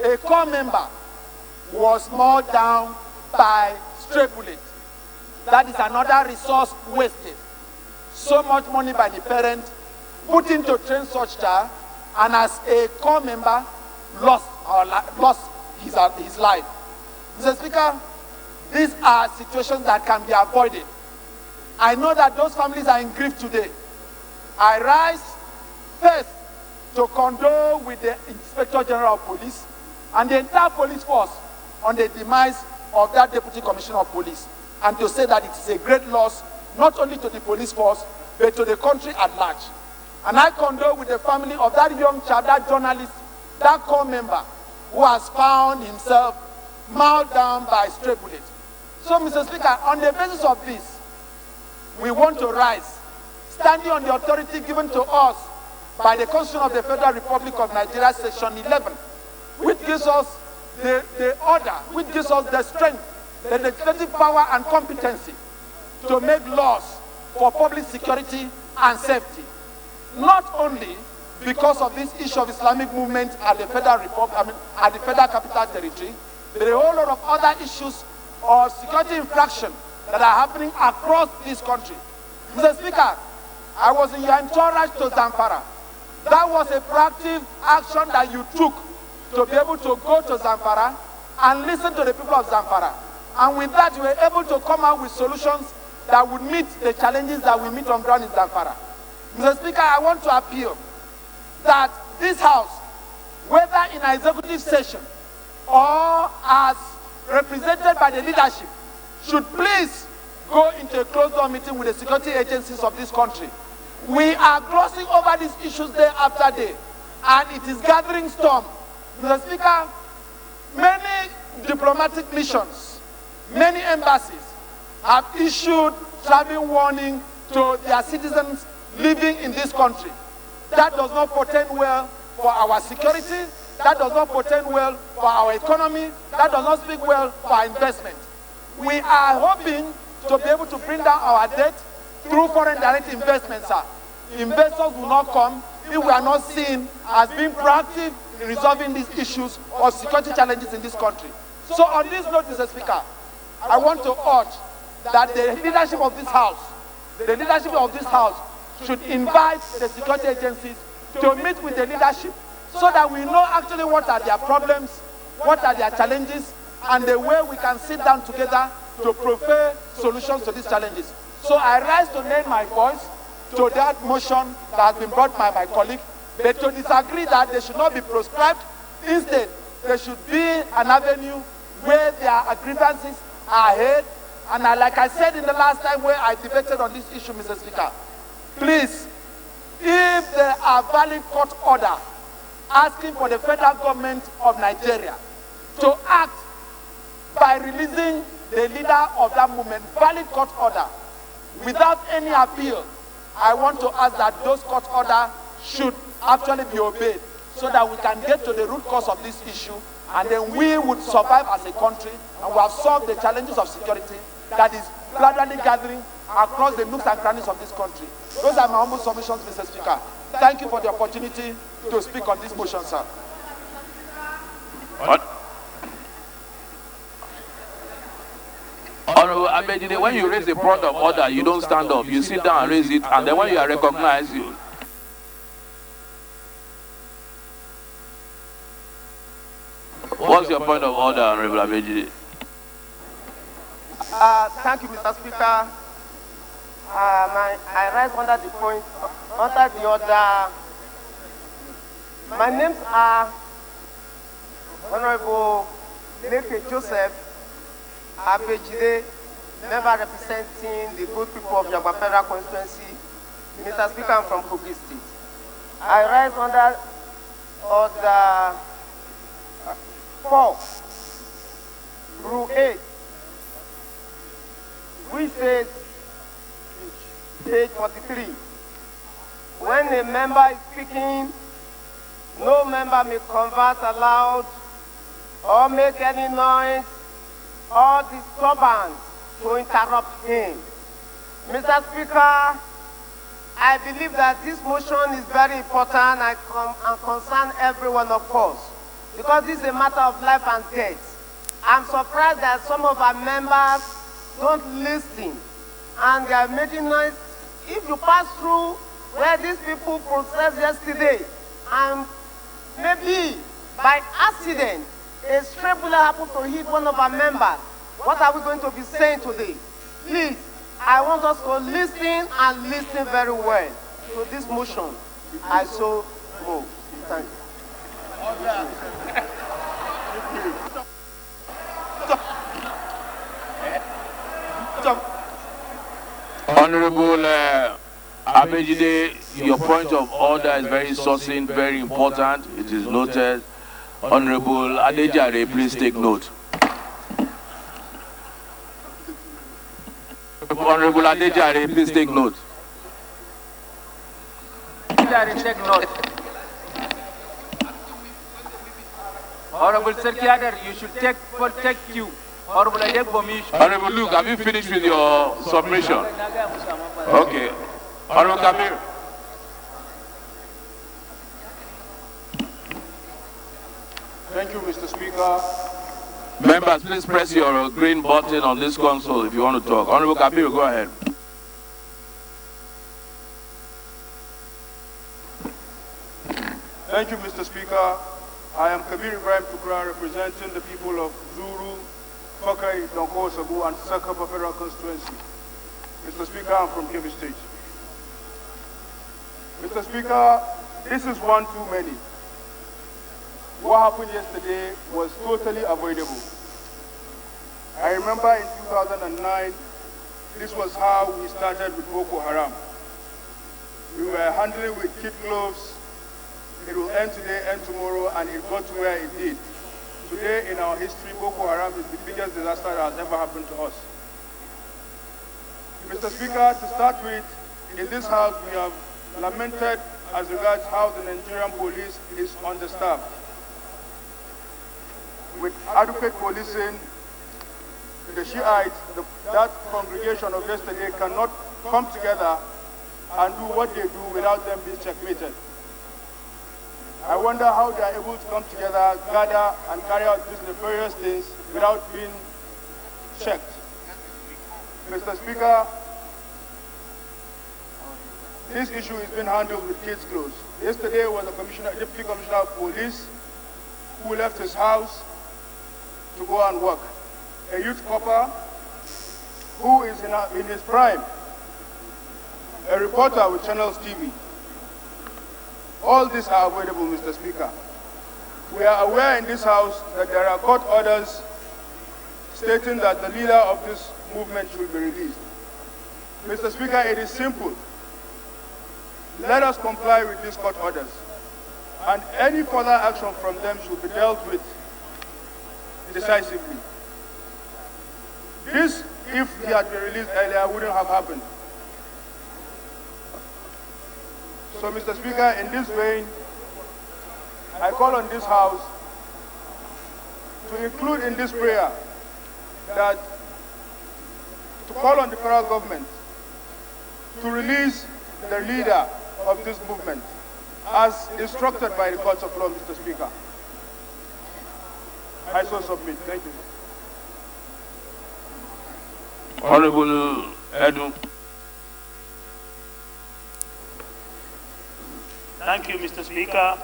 a core member, was mauled down by stray bullets. That is another resource wasted. So much money by the parent put in to train such child, and as a core member, lost his life. Mr. Speaker, these are situations that can be avoided. I know that those families are in grief today. I rise first to condole with the Inspector General of Police and the entire police force on the demise of that Deputy Commissioner of Police, and to say that it is a great loss, not only to the police force, but to the country at large. And I condole with the family of that young child, that journalist, that core member, who has found himself mauled down by stray bullets. So, Mr. Speaker, on the basis of this, we want to rise, standing on the authority given to us by the Constitution of the Federal Republic of Nigeria, Section 11, which gives us the order, which gives us the strength, the legislative power and competency to make laws for public security and safety. Not only because of this issue of Islamic movement at the Federal Republic, at the Federal Capital Territory, there are a whole lot of other issues of security infraction that are happening across this country. Mr. Speaker, I was in your entourage to Zamfara. That was a proactive action that you took to be able to go to Zamfara and listen to the people of Zamfara. And with that, you were able to come out with solutions that would meet the challenges that we meet on ground in Zamfara. Mr. Speaker, I want to appeal that this House, whether in an executive session or as represented by the leadership, should please go into a closed-door meeting with the security agencies of this country. We are glossing over these issues day after day, and it is gathering storm. Mr. Speaker, many diplomatic missions, many embassies have issued travel warning to their citizens living in this country. That does not portend well for our security, that does not portend well for our economy, that does not speak well for our investment. We are hoping to be able to bring down our debt through foreign direct investments, sir. Investors will not come if we are not seen as being proactive in resolving these issues of security challenges in this country. So on this note, Mr. Speaker, I want to urge that the leadership of this House, should invite the security agencies to meet with the leadership so that we know actually what are their problems, what are their challenges, and the way we can sit down together to prefer solutions to these challenges. So I rise to lend my voice to that motion that has been brought by my colleague, but to disagree that they should not be proscribed. Instead, there should be an avenue where their grievances are heard. And like I said in the last time where I debated on this issue, Mr. Speaker, please, if there are valid court orders asking for the federal government of Nigeria to act by releasing the leader of that movement, valid court order, without any appeal, I want to ask that those court orders should actually be obeyed so that we can get to the root cause of this issue, and then we would survive as a country and we have solved the challenges of security that is gradually gathering across the nooks and crannies of this country. Those are my humble submissions, Mr. Speaker. Thank you for the opportunity to speak on this motion, sir. What? Honorable Abedide, when you raise the point of order, you don't stand up. You sit down and raise it, and then when you are recognized, you... What's your point of order, Honorable Abedide? Thank you, Mr. Speaker. I rise under the point, under the order. My names are Honorable Leke Joseph Abejide, member representing the good people of Yagba Federal Constituency. Mr. Speaker, I'm from Kogi State. I rise under order 4, Rule 8, which says, page 43, when a member is speaking, no member may converse aloud or make any noise or disturbance to interrupt him. Mr. Speaker, I believe that this motion is very important and concern every one of us, because this is a matter of life and death. I'm surprised that some of our members don't listen and they are making noise. If you pass through where these people protested yesterday and maybe by accident a stray bullet happened to hit one of our members, what are we going to be saying today? Please, I want us to listen and listen very well to this motion. I so move. Thank you. Honorable Abejide, your point of order is very succinct, very important. It is noted. Honorable Adejare, please take note. Honorable Adejare, please take note. Adejare, take note. Honorable Serkiader, you should take cue. Honorable Luke, have you finished with your submission? Okay. Honorable Kabir. Thank you, Mr. Speaker. Members, please press your green button on this console if you want to talk. Honorable Kabir, go ahead. Thank you, Mr. Speaker. I am Kabir Ibrahim Tukra, representing the people of Zuru, Fakai, Donko, Sabu, and Sakapa Federal Constituency. Mr. Speaker, I'm from Kebbi State. Mr. Speaker, this is one too many. What happened yesterday was totally avoidable. I remember in 2009, this was how we started with Boko Haram. We were handling with kid gloves. It will end today, end tomorrow, and it got to where it did. Today in our history, Boko Haram is the biggest disaster that has ever happened to us. Mr. Speaker, to start with, in this House we have lamented as regards how the Nigerian police is understaffed. With adequate policing, the Shiites, that congregation of yesterday cannot come together and do what they do without them being checkmated. I wonder how they are able to come together, gather, and carry out these nefarious things without being checked. Mr. Speaker, this issue is being handled with kids' clothes. Yesterday was a Deputy Commissioner of Police who left his house to go and work. A youth copper who is in his prime, a reporter with Channels TV. All these are avoidable, Mr. Speaker. We are aware in this House that there are court orders stating that the leader of this movement should be released. Mr. Speaker, it is simple. Let us comply with these court orders, and any further action from them should be dealt with decisively. This, if he had been released earlier, wouldn't have happened. So, Mr. Speaker, in this vein, I call on this House to include in this prayer that to call on the federal government to release the leader of this movement as instructed by the courts of law, Mr. Speaker. I so submit. Thank you. Honorable Edu. Thank you, Mr. Speaker.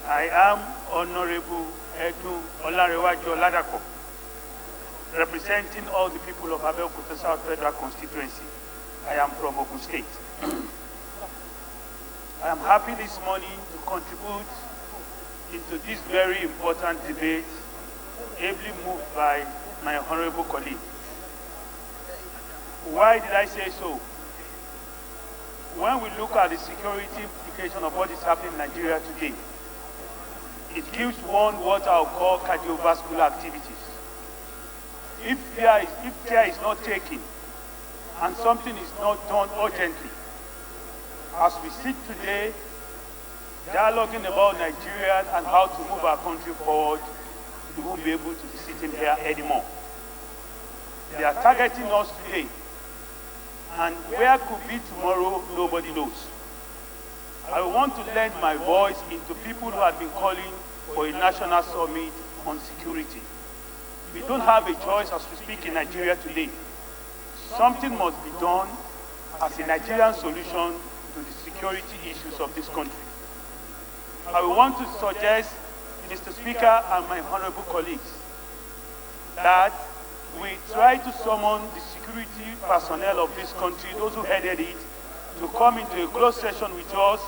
I am Honorable Edu Olarewaju Oladako, representing all the people of Abeokuta South Federal Constituency. I am from Ogun State. I am happy this morning to contribute into this very important debate, ably moved by my honorable colleague. Why did I say so? When we look at the security implication of what is happening in Nigeria today, it gives one what I'll call cardiovascular activities. If care is not taken and something is not done urgently, as we sit today, dialoguing about Nigeria and how to move our country forward, we won't be able to be sitting here anymore. They are targeting us today. And where could be tomorrow, nobody knows. I want to lend my voice into people who have been calling for a national summit on security. We don't have a choice as we speak in Nigeria today. Something must be done as a Nigerian solution to the security issues of this country. I want to suggest, Mr. Speaker and my honorable colleagues, that we try to summon the security personnel of this country, those who headed it, to come into a closed session with us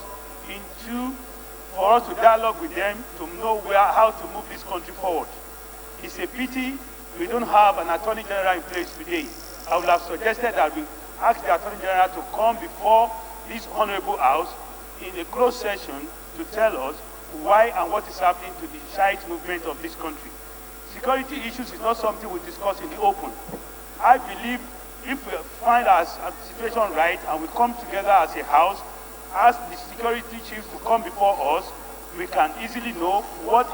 for us to dialogue with them to know how to move this country forward. It's a pity we don't have an Attorney General in place today. I would have suggested that we ask the Attorney General to come before this Honorable House in a closed session to tell us why and what is happening to the Shiite movement of this country. Security issues is not something we discuss in the open. I believe if we find our situation right and we come together as a house, ask the security chiefs to come before us, we can easily know what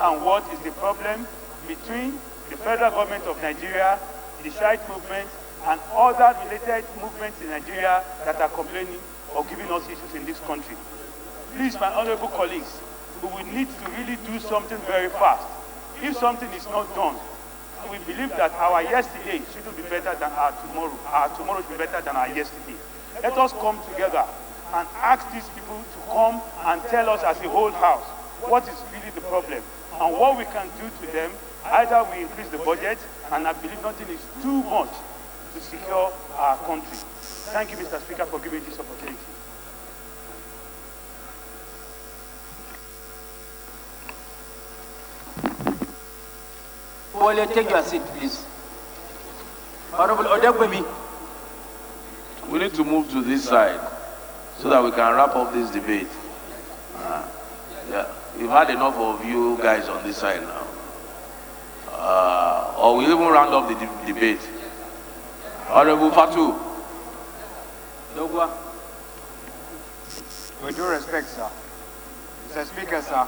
is the problem between the federal government of Nigeria, the Shiite movement, and other related movements in Nigeria that are complaining or giving us issues in this country. Please, my honorable colleagues, we will need to really do something very fast. If something is not done, we believe that our yesterday shouldn't be better than our tomorrow. Our tomorrow should be better than our yesterday. Let us come together and ask these people to come and tell us as a whole house what is really the problem and what we can do to them. Either we increase the budget, and I believe nothing is too much to secure our country. Thank you, Mr. Speaker, for giving this opportunity. Wale, take your seat, please. Honorable Odegbemi. We need to move to this side so that we can wrap up this debate. Yeah, we've had enough of you guys on this side now. Or we'll even round up the debate. Honorable Fatu. With due respect, sir. Mr. Speaker, sir,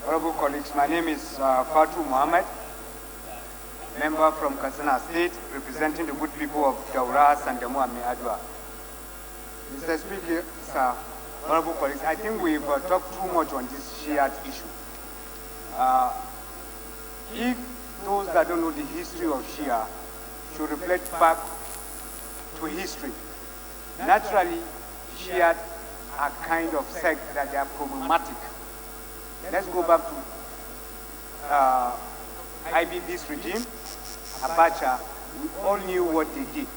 honorable colleagues, my name is Fatu Mohammed, member from Katsina State, representing the good people of Daura, Sandamu, and Meadwa. Mr. Speaker, sir, honorable colleagues, I think we've talked too much on this shared issue. If those that don't know the history of Shia should reflect back to history, naturally, Shia are kind of sect that they are problematic. Let's go back to IBB's regime, Abacha. We all knew what they did.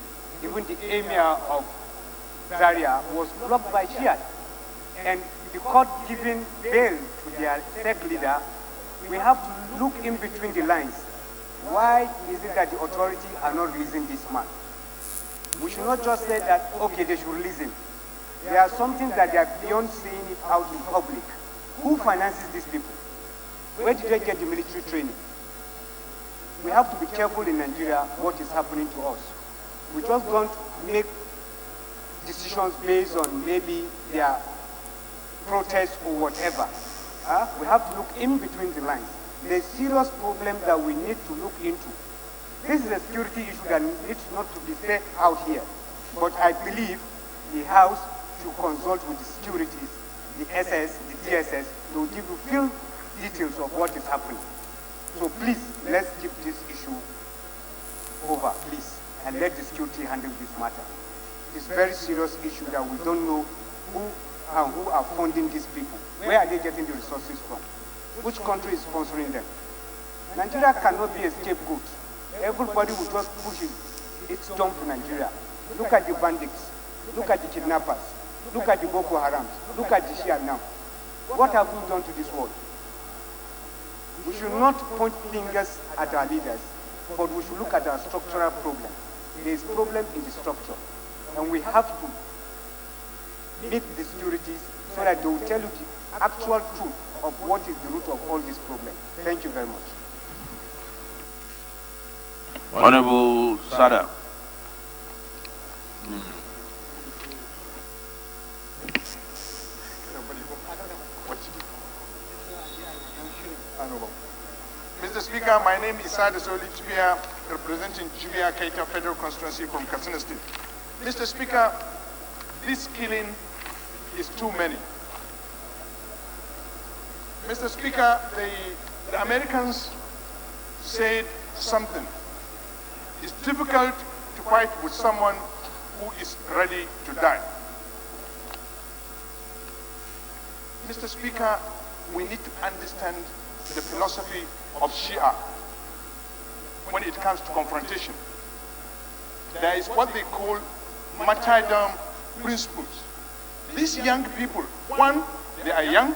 Even the emir of Zaria was blocked by Shia. And the court giving bail to their sect leader, we have to look in between the lines. Why is it that the authority are not releasing this man? We should not just say that, okay, they should release him. There are some things that they are beyond saying it out in public. Who finances these people? Where did they get the military training? We have to be careful in Nigeria what is happening to us. We just don't make decisions based on maybe their protests or whatever. We have to look in between the lines. There's a serious problem that we need to look into. This is a security issue that needs not to be said out here. But I believe the House should consult with the securities, the SS, the DSS, to give you full details of what is happening. So please, let's keep this issue over, please, and let the security handle this matter. It's a very serious issue that we don't know who are funding these people. Where are they getting the resources from? Which country is sponsoring them? Nigeria cannot be a scapegoat. Everybody will just push its thumb to Nigeria. Look at the bandits. Look at the kidnappers. Look at the Boko Harams. Look at the Shia now. What have we done to this world? We should not point fingers at our leaders, but we should look at our structural problem. There is a problem in the structure, and we have to meet the securities so that they will tell you the actual truth of what is the root of all this problem. Thank you very much. Honorable Sada. Mr. Speaker, my name is Sada Soli Chibia, representing Chibia Keita Federal Constituency from Katsina State. Mr. Speaker, this killing is too many. Mr. Speaker, the Americans said something. It's difficult to fight with someone who is ready to die. Mr. Speaker, we need to understand the philosophy of Shia when it comes to confrontation. There is what they call martyrdom principles. These young people, one, they are young,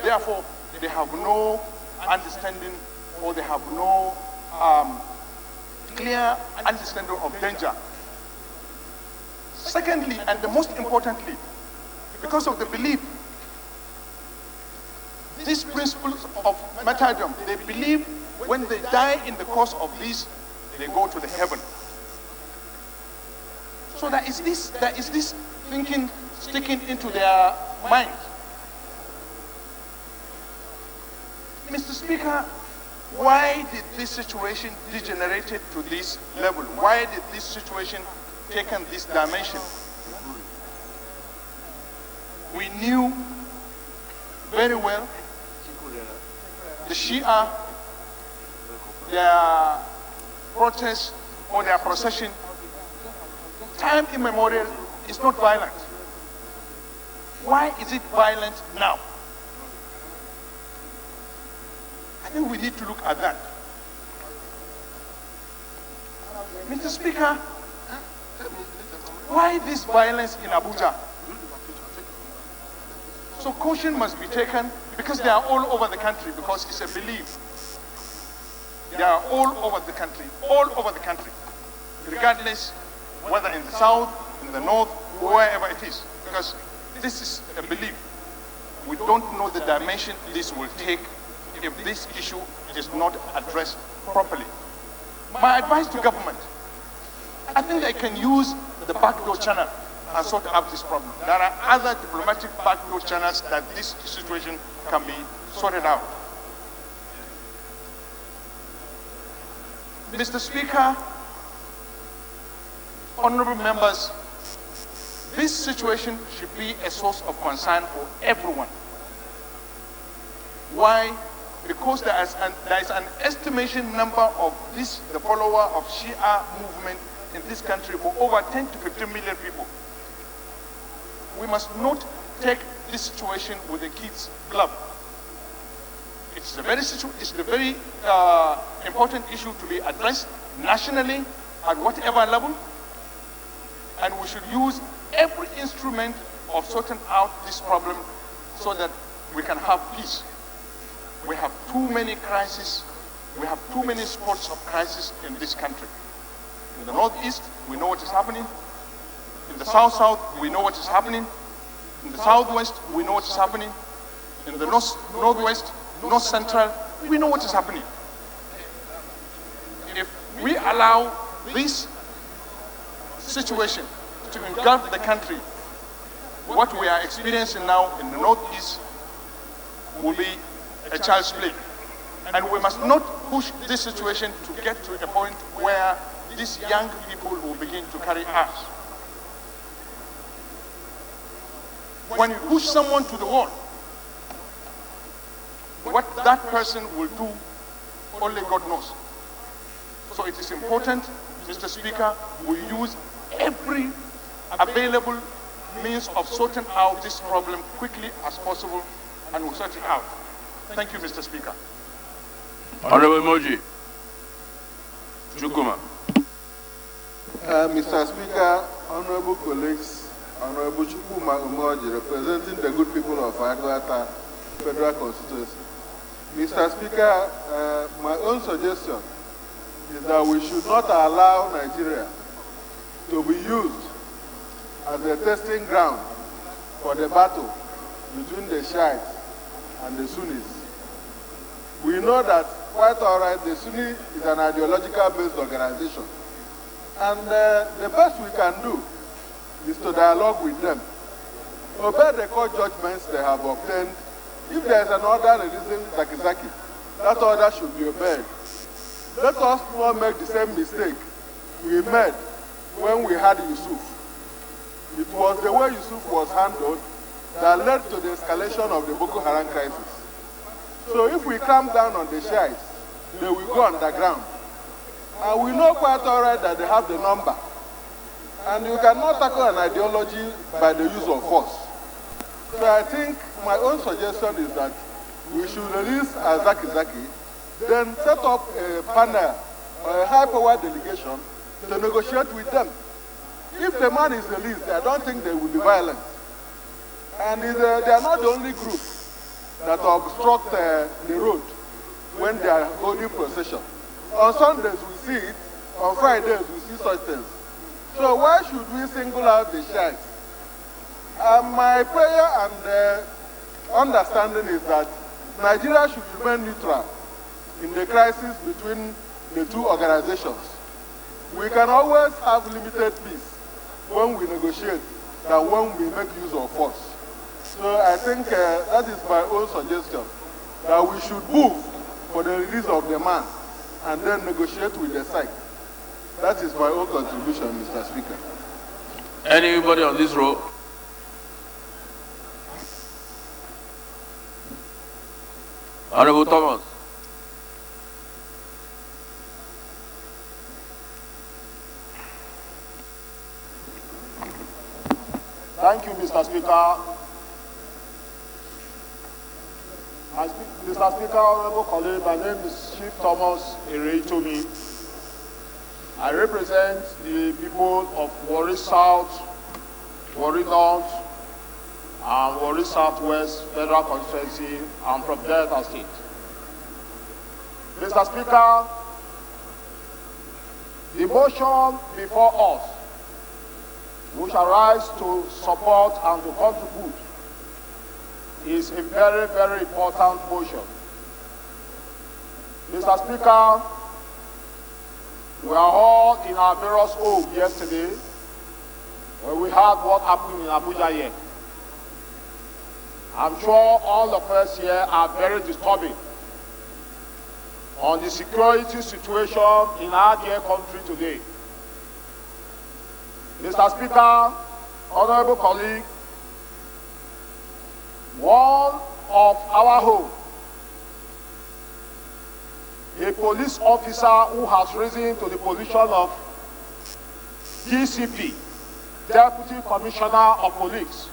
therefore they have no understanding or they have no clear understanding of danger. Secondly, and the most importantly, because of the belief, these principles of martyrdom, they believe when they die in the course of this, they go to the heaven. So there is this thinking sticking into their mind. Mr. Speaker, why did this situation degenerate to this level? Why did this situation take on this dimension? We knew very well the Shia, their protest or their procession, time immemorial, is not violent. Why is it violent now? I think we need to look at that. Mr. Speaker, why this violence in Abuja? So caution must be taken because they are all over the country, because it's a belief. They are all over the country, regardless whether in the south, in the north, wherever it is, because this is a belief. We don't know the dimension this will take if this issue is not addressed properly. My advice to government, I think they can use the backdoor channel and sort out this problem. There are other diplomatic backdoor channels that this situation can be sorted out. Mr. Speaker, honorable members, this situation should be a source of concern for everyone. Why? Because there is an estimation number of the follower of Shia movement in this country for over 10 to 15 million people. We must not take this situation with a kid's glove. It's a very important issue to be addressed nationally at whatever level, and we should use every instrument of sorting out this problem so that we can have peace. We have too many crises, we have too many spots of crisis in this country. In the northeast, we know what is happening. In the south, we know what is happening. In the southwest, we know what is happening. In the northwest, north central, we know what is happening. If we allow this situation to engulf the country, what we are experiencing now in the northeast will be a child's play. And we must not push this situation to get to a point where these young people will begin to carry arms. When you push someone to the wall, what that person will do, only God knows. So it is important, Mr. Speaker, we use every available means of sorting out this problem quickly as possible, and we'll sort it out. Thank you, Mr. Speaker. Honorable Moji. Chukuma. Mr. Speaker, honorable colleagues, Honorable Chukuma Umoji, representing the good people of Aguata Federal Constituency. Mr. Speaker, my own suggestion is that we should not allow Nigeria to be used as a testing ground for the battle between the Shiites and the Sunnis. We know that, quite all right, the Sunni is an ideological-based organization. And the best we can do is to dialogue with them, obey the court judgments they have obtained. If there is an order releasing Zakizaki, that order should be obeyed. Let us not make the same mistake we made when we had Yusuf. It was the way Yusuf was handled that led to the escalation of the Boko Haram crisis. So if we clamp down on the Shiites, they will go underground. And we know quite all right that they have the number. And you cannot tackle an ideology by the use of force. So I think my own suggestion is that we should release Zaki, then set up a panel or a high-powered delegation to negotiate with them. If the man is released, I don't think they will be violent. And they are not the only group that obstruct the road when they are holding procession. On Sundays we see it, on Fridays we see such things. So why should we single out the Shiites? My prayer and understanding is that Nigeria should remain neutral in the crisis between the two organizations. We can always have limited peace when we negotiate than when we make use of force. So I think that is my own suggestion, that we should move for the release of the man and then negotiate with the side. That is my own contribution, Mr. Speaker. Anybody on this row? Honorable Thomas. Thank you, Mr. Speaker. Mr. Speaker, honorable colleague, my name is Chief Thomas Ereitomi. I represent the people of Warri South, Warri North, and Warri Southwest Federal Constituency and from Delta State. Mr. Speaker, the motion before us, which arise to support and to contribute, is a very, very important motion. Mr. Speaker, we are all in our various homes yesterday when we heard what happened in Abuja here. I'm sure all of us here are very disturbing on the security situation in our dear country today. Mr. Speaker, honorable colleague, one of our home, a police officer who has risen to the position of DCP, Deputy Commissioner of Police,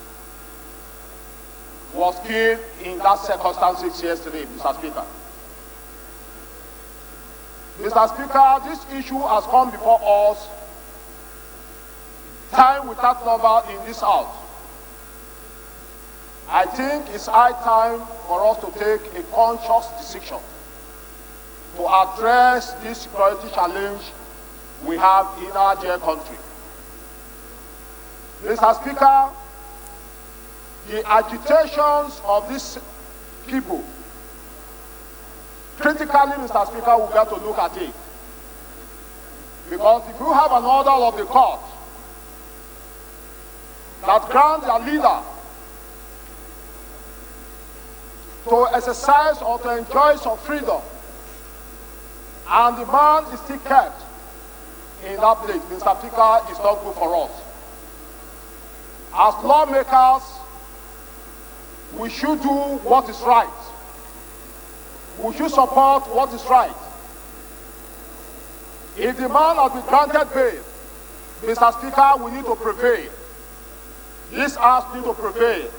was killed in that circumstances yesterday, Mr. Speaker. Mr. Speaker, this issue has come before us time without number in this house. I think it's high time for us to take a conscious decision to address this security challenge we have in our dear country. Mr. Speaker, the agitations of these people, critically, Mr. Speaker, we got to look at it. Because if you have an order of the court that grants a leader to exercise or to enjoy some freedom, and the man is still kept in that place, Mr. Speaker, is not good for us. As lawmakers, we should do what is right. We should support what is right. If the man has been granted bail, Mr. Speaker, we need to prevail. This house needs to prevail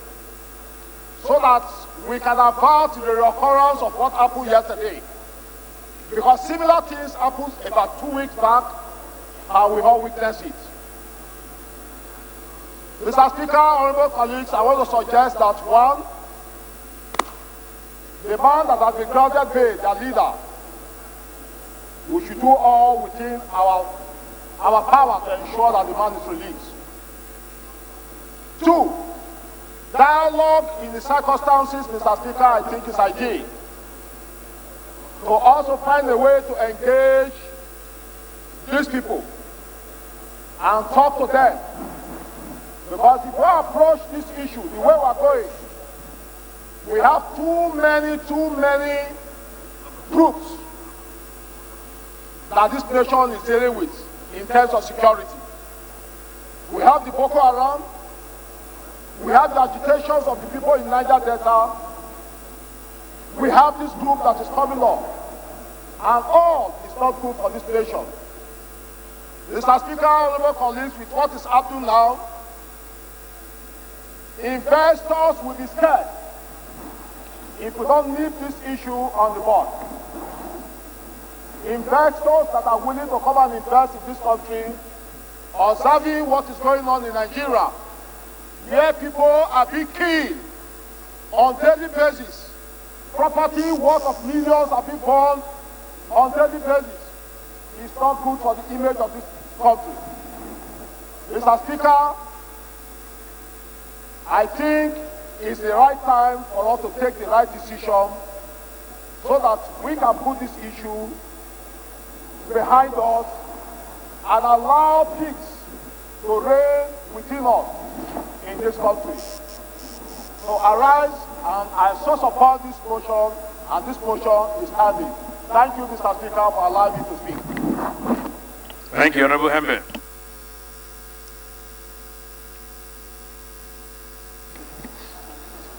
so that we can avert the recurrence of what happened yesterday. Because similar things happened about 2 weeks back, and we all witnessed it. Mr. Speaker, honorable colleagues, I want to suggest that one, the man that has been granted bail, their leader, we should do all within our power to ensure that the man is released. 2, dialogue in the circumstances, Mr. Speaker, I think is ideal. To also find a way to engage these people and talk to them. Because if we approach this issue the way we are going, we have too many groups that this nation is dealing with in terms of security. We have the Boko Haram, we have the agitations of the people in Niger Delta, we have this group that is coming up, and all is not good for this nation. Mr. Speaker, honorable colleagues, with what is happening now, investors will be scared if we don't leave this issue on the board. Investors that are willing to come and invest in this country, observing what is going on in Nigeria, where people are being killed on daily basis, property worth of millions are being burned on daily basis. It's not good for the image of this country. Mr. Speaker, I think it's the right time for us to take the right decision so that we can put this issue behind us and allow peace to reign within us in this country. So arise, and I so support this motion, and this motion is standing. Thank you, Mr. Speaker, for allowing me to speak. Thank you, Honorable Hembe.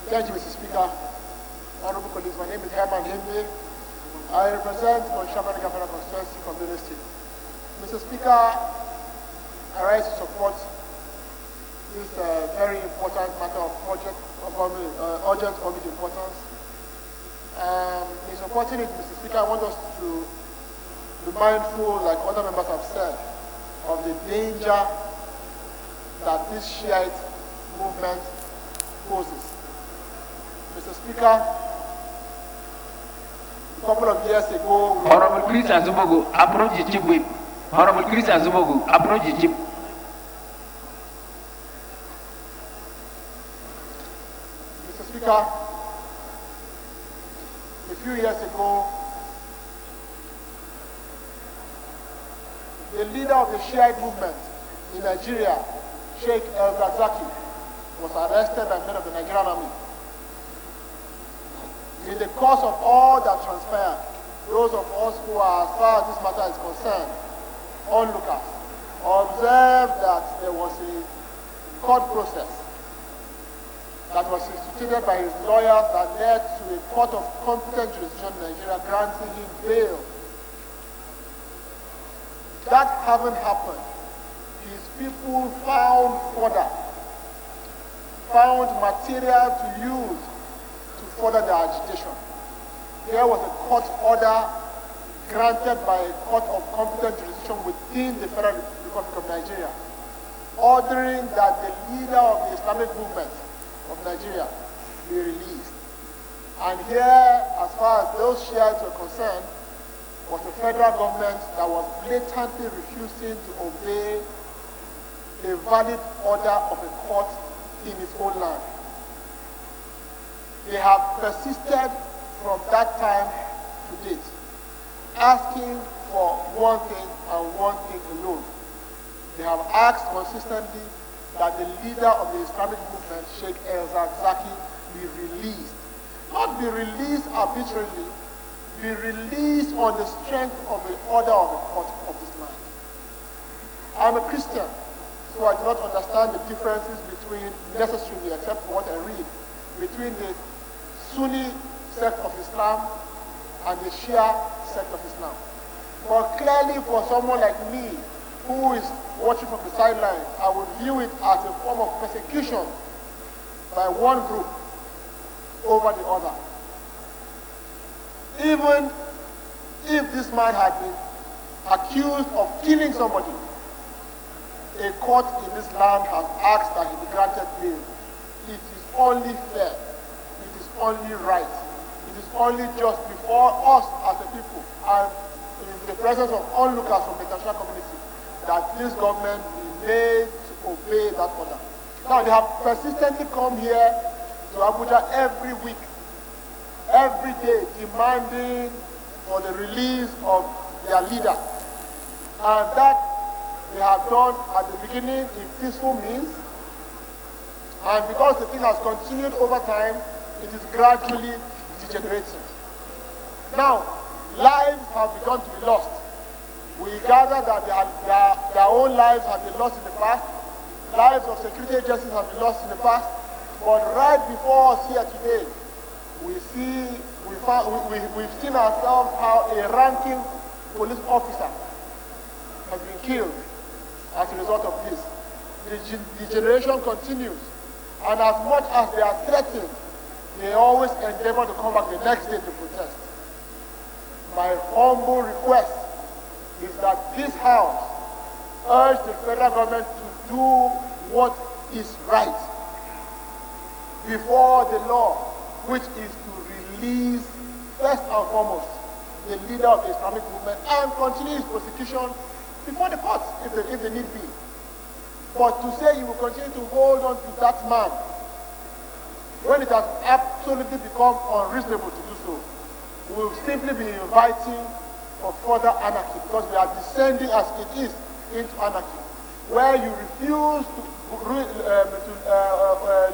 Thank you, Mr. Speaker. Honorable colleagues, my name is Herman Hembe. I represent Konshabani Governor Constituency from Benue State. Mr. Speaker, I rise to support this very important matter of urgent public importance. In supporting it, Mr. Speaker, I want us to be mindful, like other members have said, of the danger that this Shiite movement poses. Mr. Speaker, a couple of years ago, Honorable Chris Azubogo, approach the chief whip. Honorable Chris Azubogo, approach the chief. Mr. Speaker, a few years ago, the leader of the Shiite movement in Nigeria, Sheikh El-Zakzaky, was arrested by men of the Nigerian army. In the course of all that transpired, those of us who are, as far as this matter is concerned, onlookers, observed that there was a court process that was instituted by his lawyers that led to a court of competent jurisdiction in Nigeria granting him bail. That having happened, his people found material to use to further their agitation. There was a court order granted by a court of competent jurisdiction within the Federal Republic of Nigeria, ordering that the leader of the Islamic movement of Nigeria be released. And here, as far as those Shiites were concerned, was the federal government that was blatantly refusing to obey a valid order of a court in its own land. They have persisted from that time to date, asking for one thing and one thing alone. They have asked consistently that the leader of the Islamic movement, Sheikh El-Zakzaky, be released. Not be released arbitrarily, be released on the strength of the order of the court of this land. I'm a Christian, so I do not understand the differences between, necessarily, except for what I read, between the Sunni sect of Islam and the Shia sect of Islam. But clearly for someone like me, who is watching from the sidelines, I would view it as a form of persecution by one group over the other. Even if this man had been accused of killing somebody, a court in this land has asked that he be granted bail. It is only fair, it is only right, it is only just before us as a people and in the presence of onlookers from the international community that this government be made to obey that order. Now they have persistently come here to Abuja every week, every day, demanding for the release of their leader. And that they have done at the beginning in peaceful means. And because the thing has continued over time, it is gradually degenerating. Now, lives have begun to be lost. We gather that their own lives have been lost in the past, lives of security agencies have been lost in the past, but right before us here today, we've seen ourselves how a ranking police officer has been killed as a result of this. The generation continues, and as much as they are threatened, they always endeavor to come back the next day to protest. My humble request is that this House urge the federal government to do what is right before the law, which is to release, first and foremost, the leader of the Islamic movement and continue his prosecution before the courts, if they need be. But to say you will continue to hold on to that man when it has absolutely become unreasonable to do so, we will simply be inviting for further anarchy, because we are descending as it is into anarchy, where you refuse to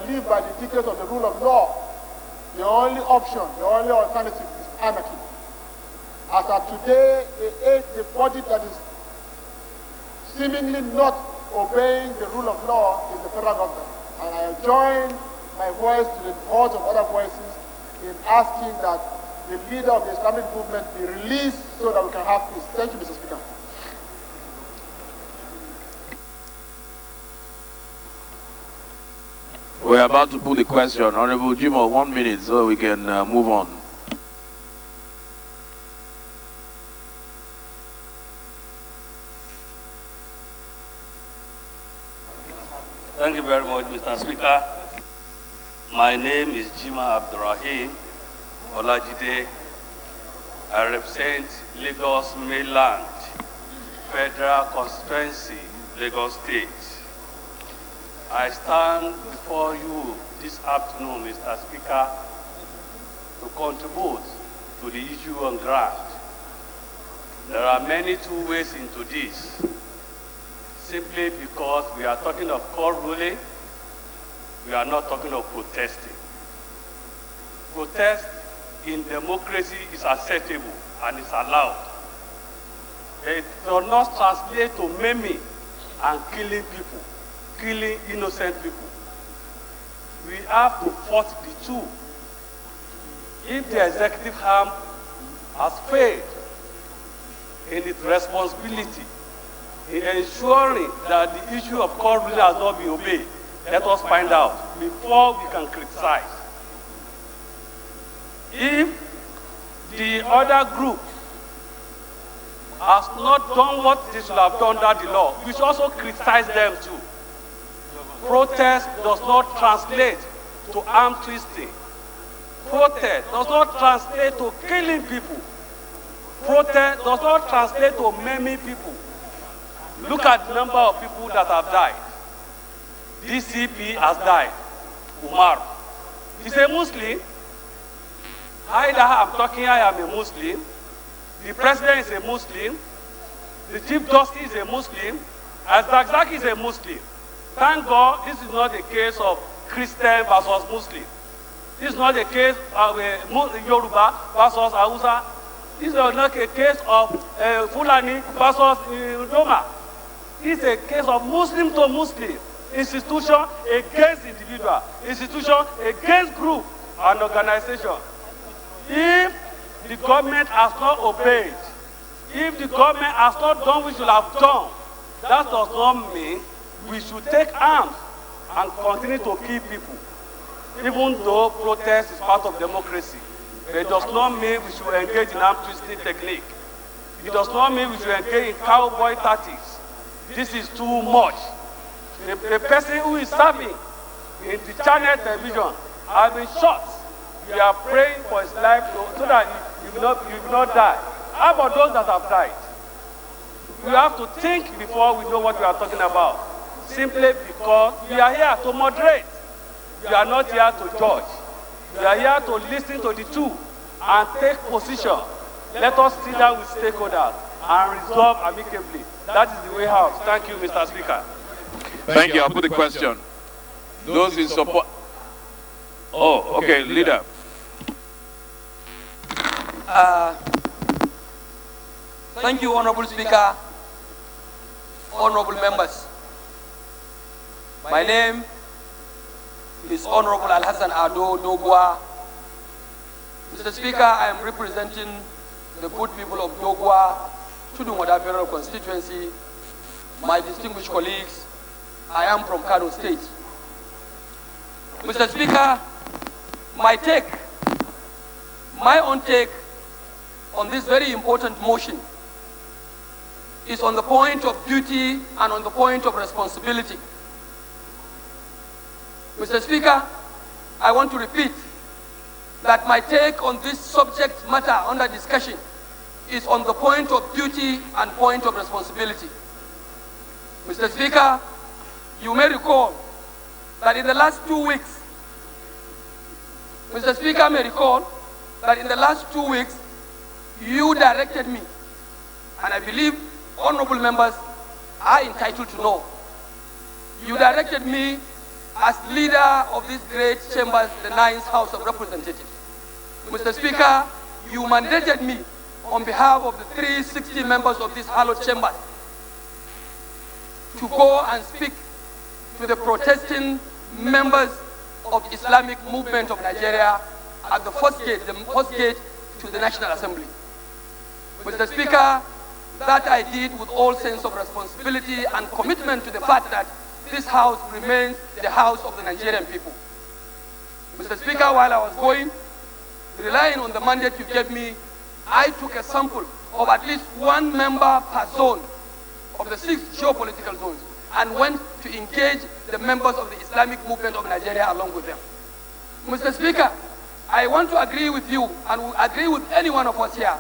live by the dictates of the rule of law. The only option, the only alternative is anarchy. As of today, the body that is seemingly not obeying the rule of law is the federal government. And I join my voice to the voice of other voices in asking that the leader of the Islamic movement be released so that we can have peace. Thank you, Mr. Speaker. We're about to put the question. Honorable Jimo, 1 minute so we can move on. Thank you very much, Mr. Speaker. My name is Jima Abdurrahim Olajide. I represent Lagos Mainland Federal Constituency, Lagos State. I stand before you this afternoon, Mr. Speaker, to contribute to the issue on ground. There are many two ways into this. Simply because we are talking of court ruling, we are not talking of protesting. Protest in democracy is acceptable and is allowed. It does not translate to maiming and killing people, killing innocent people. We have to fight the two. If the executive arm has failed in its responsibility in ensuring that the issue of court ruling has not been obeyed, let us find out before we can criticize. If the other group has not done what they should have done under the law, we should also criticize them too. Protest does not translate to arm twisting. Protest does not translate to killing people. Protest does not translate to maiming people. Look at the number of people that have died. DCP has died. Umar. He's a Muslim. Either I'm talking, I am a Muslim. The president is a Muslim. The chief justice is a Muslim. Azagzaki is a Muslim. Thank God this is not a case of Christian versus Muslim. This is not a case of Yoruba versus Hausa. This is not a case of Fulani versus Roma. This is a case of Muslim to Muslim. Institution against individual. Institution against group and organization. If the government has not obeyed, if the government has not done what we should have done, that does not mean we should take arms and continue to kill people. Even though protest is part of democracy, it does not mean we should engage in arm twisting technique. It does not mean we should engage in cowboy tactics. This is too much. The person who is serving in the channel television has been shot. We are praying for his life so that he will not die. How about those that have died? We have to think before we know what we are talking about. Simply because we are here to moderate. We are not here to judge. We are here to listen to the two and take position. Let us sit down with stakeholders and resolve amicably. That is the way out. Thank you, Mr. Speaker. Thank you. I'll put the question. Those in support. Oh, okay, leader. Thank you, Honorable Speaker, honorable members. My name is Honorable Al-Hassan Ado Dogwa. Mr. Speaker, I am representing the good people of Dogwa, Chudunwada Federal Constituency. My distinguished colleagues, I am from Kano State. Mr. Speaker, my own take on this very important motion is on the point of duty and on the point of responsibility. Mr. Speaker, I want to repeat that my take on this subject matter under discussion is on the point of duty and point of responsibility. Mr. Speaker, you may recall that in the last 2 weeks, Mr. Speaker may recall that in the last 2 weeks, you directed me, and I believe honorable members are entitled to know. You directed me as leader of this great chamber, the 9th House of Representatives. Mr. Speaker, you mandated me on behalf of the 360 members of this hallowed chamber to go and speak to the protesting members of Islamic movement of Nigeria at the first gate to the National Assembly. Mr. Speaker, that I did with all sense of responsibility and commitment to the fact that this house remains the house of the Nigerian people. Mr. Speaker, while I was going, relying on the mandate you gave me, I took a sample of at least 1 member per zone of the 6 geopolitical zones and went to engage the members of the Islamic movement of Nigeria along with them. Mr. Speaker, I want to agree with you and will agree with any one of us here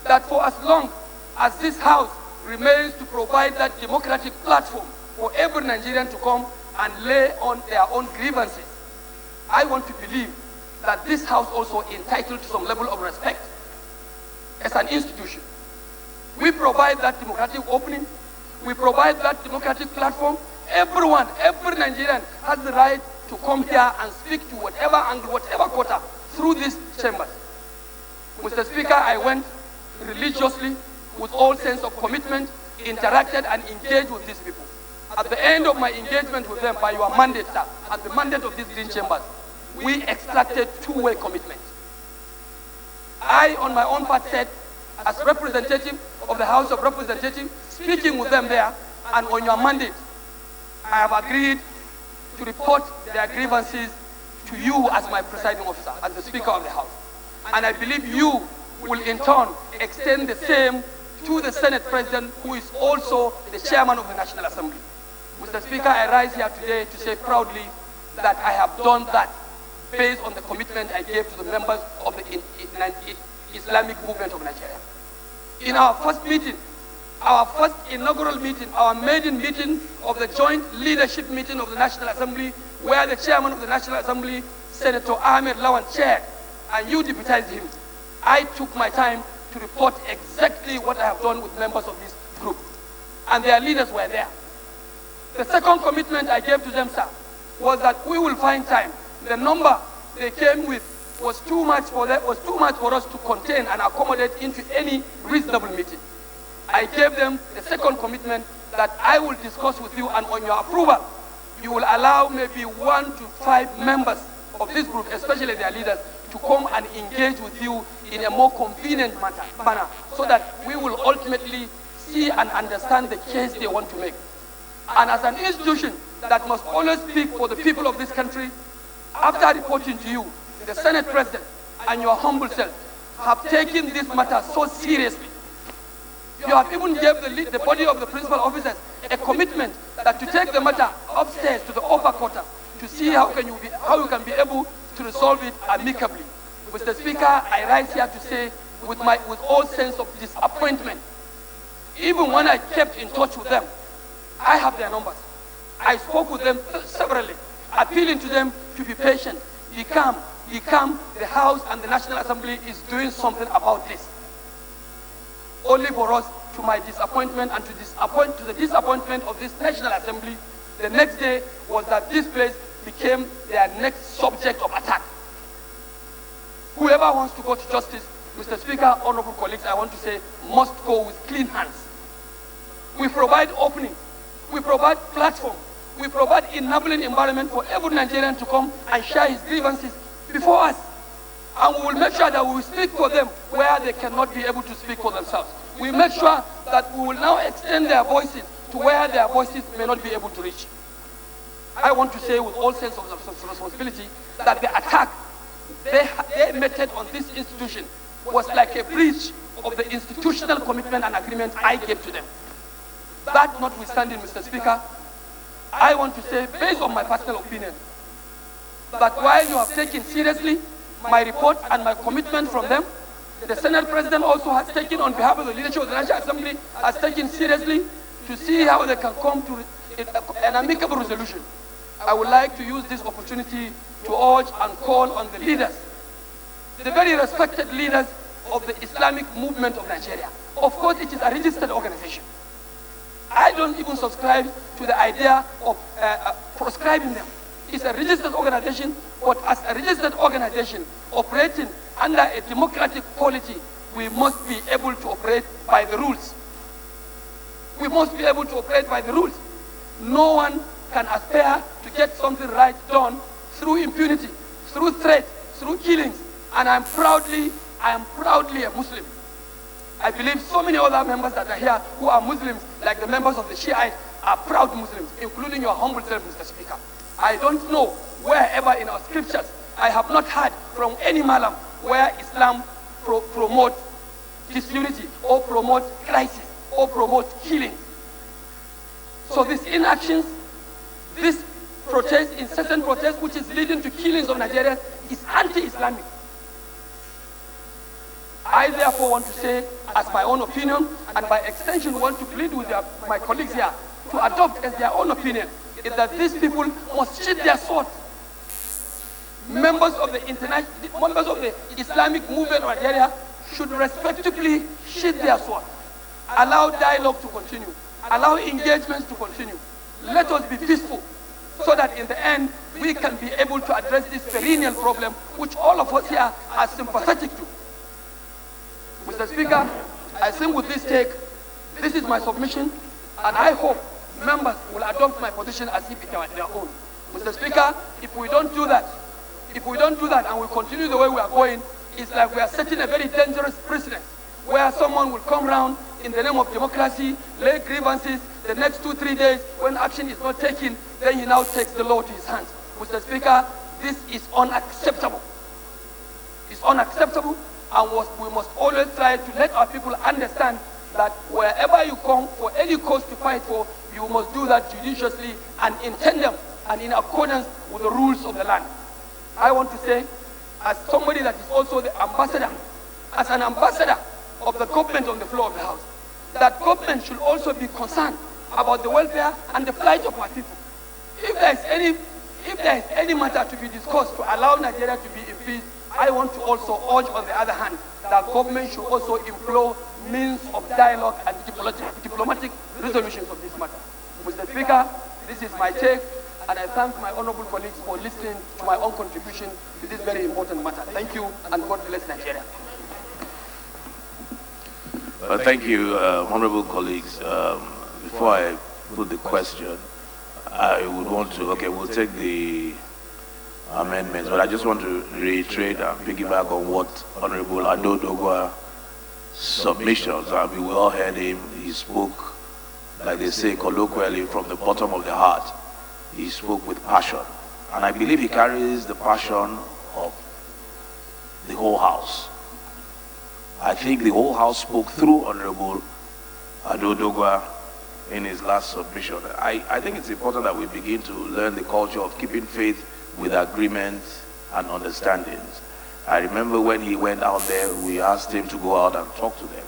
that for as long as this house remains to provide that democratic platform for every Nigerian to come and lay on their own grievances, I want to believe that this house also entitled to some level of respect as an institution. We provide that democratic opening, we provide that democratic platform. Everyone, every Nigerian has the right to come here and speak to whatever angle, whatever quarter through these chambers. Mr. Speaker, I went religiously with all sense of commitment, interacted and engaged with these people. At the end of my engagement with them by your mandate, sir, at the mandate of these green chambers, we extracted 2-way commitment. I, on my own part, said, as representative of the House of Representatives, speaking with them there, and on your mandate, I have agreed to report their grievances to you as my presiding officer, as the Speaker of the House. And I believe you will in turn extend the same to the Senate President, who is also the Chairman of the National Assembly. Mr. Speaker, I rise here today to say proudly that I have done that based on the commitment I gave to the members of the Islamic movement of Nigeria. In our first meeting, our first inaugural meeting, our maiden meeting of the joint leadership meeting of the National Assembly, where the Chairman of the National Assembly, Senator Ahmed Lawan, chaired, and you deputized him, I took my time to report exactly what I have done with members of this group. And their leaders were there. The second commitment I gave to them, sir, was that we will find time. The number they came with was too much for us to contain and accommodate into any reasonable meeting. I gave them the second commitment that I will discuss with you, and on your approval, you will allow maybe 1 to 5 members of this group, especially their leaders, to come and engage with you in a more convenient manner, so that we will ultimately see and understand the case they want to make. And as an institution that must always speak for the people of this country, after reporting to you, the Senate President and your humble self have taken this matter so seriously. You have even gave the body of the principal officers a commitment that to take the matter upstairs to the upper quarter to see how you can be able to resolve it amicably. Mr. Speaker, I rise here to say with all sense of disappointment, even when I kept in touch with them, I have their numbers. I spoke with them severally, appealing to them to be patient, be calm. The House and the National Assembly is doing something about this. Only for us, to my disappointment and to the disappointment of this National Assembly, the next day was that this place became their next subject of attack. Whoever wants to go to justice Mr. Speaker, honorable colleagues, I want to say, must go with clean hands. We provide opening, we provide platform, we provide enabling environment for every Nigerian to come and share his grievances before us. And we will make sure that we will speak for them where they cannot be able to speak for themselves. We make sure that we will now extend their voices to where their voices may not be able to reach. I want to say with all sense of responsibility that the attack, their method on this institution was like a breach of the institutional commitment and agreement I gave to them. That notwithstanding, Mr. Speaker, I want to say, based on my personal opinion, that while you have taken seriously my report and my commitment from them, the Senate President also has taken, on behalf of the leadership of the National Assembly, has taken seriously to see how they can come to an amicable resolution. I would like to use this opportunity to urge and call on the leaders, the very respected leaders of the Islamic movement of Nigeria. Of course, it is a registered organization. I don't even subscribe to the idea of proscribing them. It's a registered organization, but as a registered organization operating under a democratic polity, we must be able to operate by the rules. We must be able to operate by the rules. No one can aspire to get something right done through impunity, through threat, through killings. And I am proudly a Muslim. I believe so many other members that are here who are Muslims, like the members of the Shiite, are proud Muslims, including your humble self, Mr. Speaker. I don't know wherever in our scriptures, I have not heard from any Malam where Islam promotes disunity or promotes crisis or promotes killing. So these inactions, this protest, incessant protest, which is leading to killings of Nigerians, is anti-Islamic. I therefore want to say, as my own opinion, and by extension want to plead with my colleagues here to adopt as their own opinion, is that these people must sheath their swords. Members of the Islamic movement of Nigeria should respectively sheath their swords. Allow dialogue to continue. Allow engagements to continue. Let us be peaceful, so that in the end, we can be able to address this perennial problem, which all of us here are sympathetic to. Mr. Speaker, I think with this take, this is my submission, and I hope members will adopt my position as if it were their own. Mr. Speaker, if we don't do that and we continue the way we are going, it's like we are setting a very dangerous precedent, where someone will come around in the name of democracy, lay grievances, the next 2-3 days, when action is not taken, then he now takes the law to his hands. Mr. Speaker, this is unacceptable. It's unacceptable. And we must always try to let our people understand that wherever you come for any cause to fight for, you must do that judiciously and in tandem and in accordance with the rules of the land. I want to say, as somebody that is also the ambassador, as an ambassador of the government on the floor of the House, that government should also be concerned about the welfare and the plight of our people. If there is any matter to be discussed to allow Nigeria to be in peace, I want to also urge, on the other hand, that government should also employ means of dialogue and diplomatic resolutions of this matter. Mr. Speaker, this is my take, and I thank my honorable colleagues for listening to my own contribution to this very important matter. Thank you, and God bless Nigeria. Thank you, honorable colleagues. Before I put the question, I would want to, we'll take the amendments, but I just want to reiterate and piggyback on what Honorable Ado Dogwa submissions. We all heard him. He spoke, like they say colloquially, from the bottom of the heart. He spoke with passion, and I believe he carries the passion of the whole House. I think the whole House spoke through Honorable Ado Dogwa in his last submission. I think it's important that we begin to learn the culture of keeping faith with agreements and understandings. I remember when he went out there, we asked him to go out and talk to them.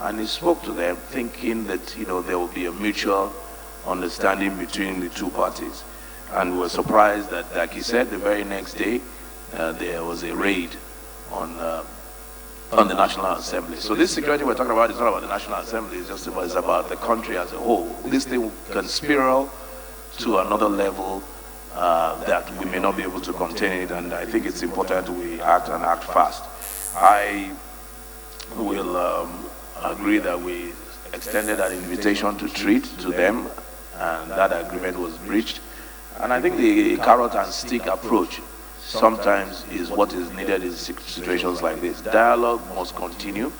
And he spoke to them thinking that, there will be a mutual understanding between the two parties. And we were surprised that, like he said, the very next day, there was a raid on the National Assembly. So this security we're talking about is not about the National Assembly, it's about the country as a whole. This thing can spiral to another level that we may not be able to contain it, and I think it's important we act and act fast. I will agree that we extended an invitation to treat to them, and that agreement was breached. And I think the carrot and stick approach sometimes is what is needed in situations like this. Dialogue must continue.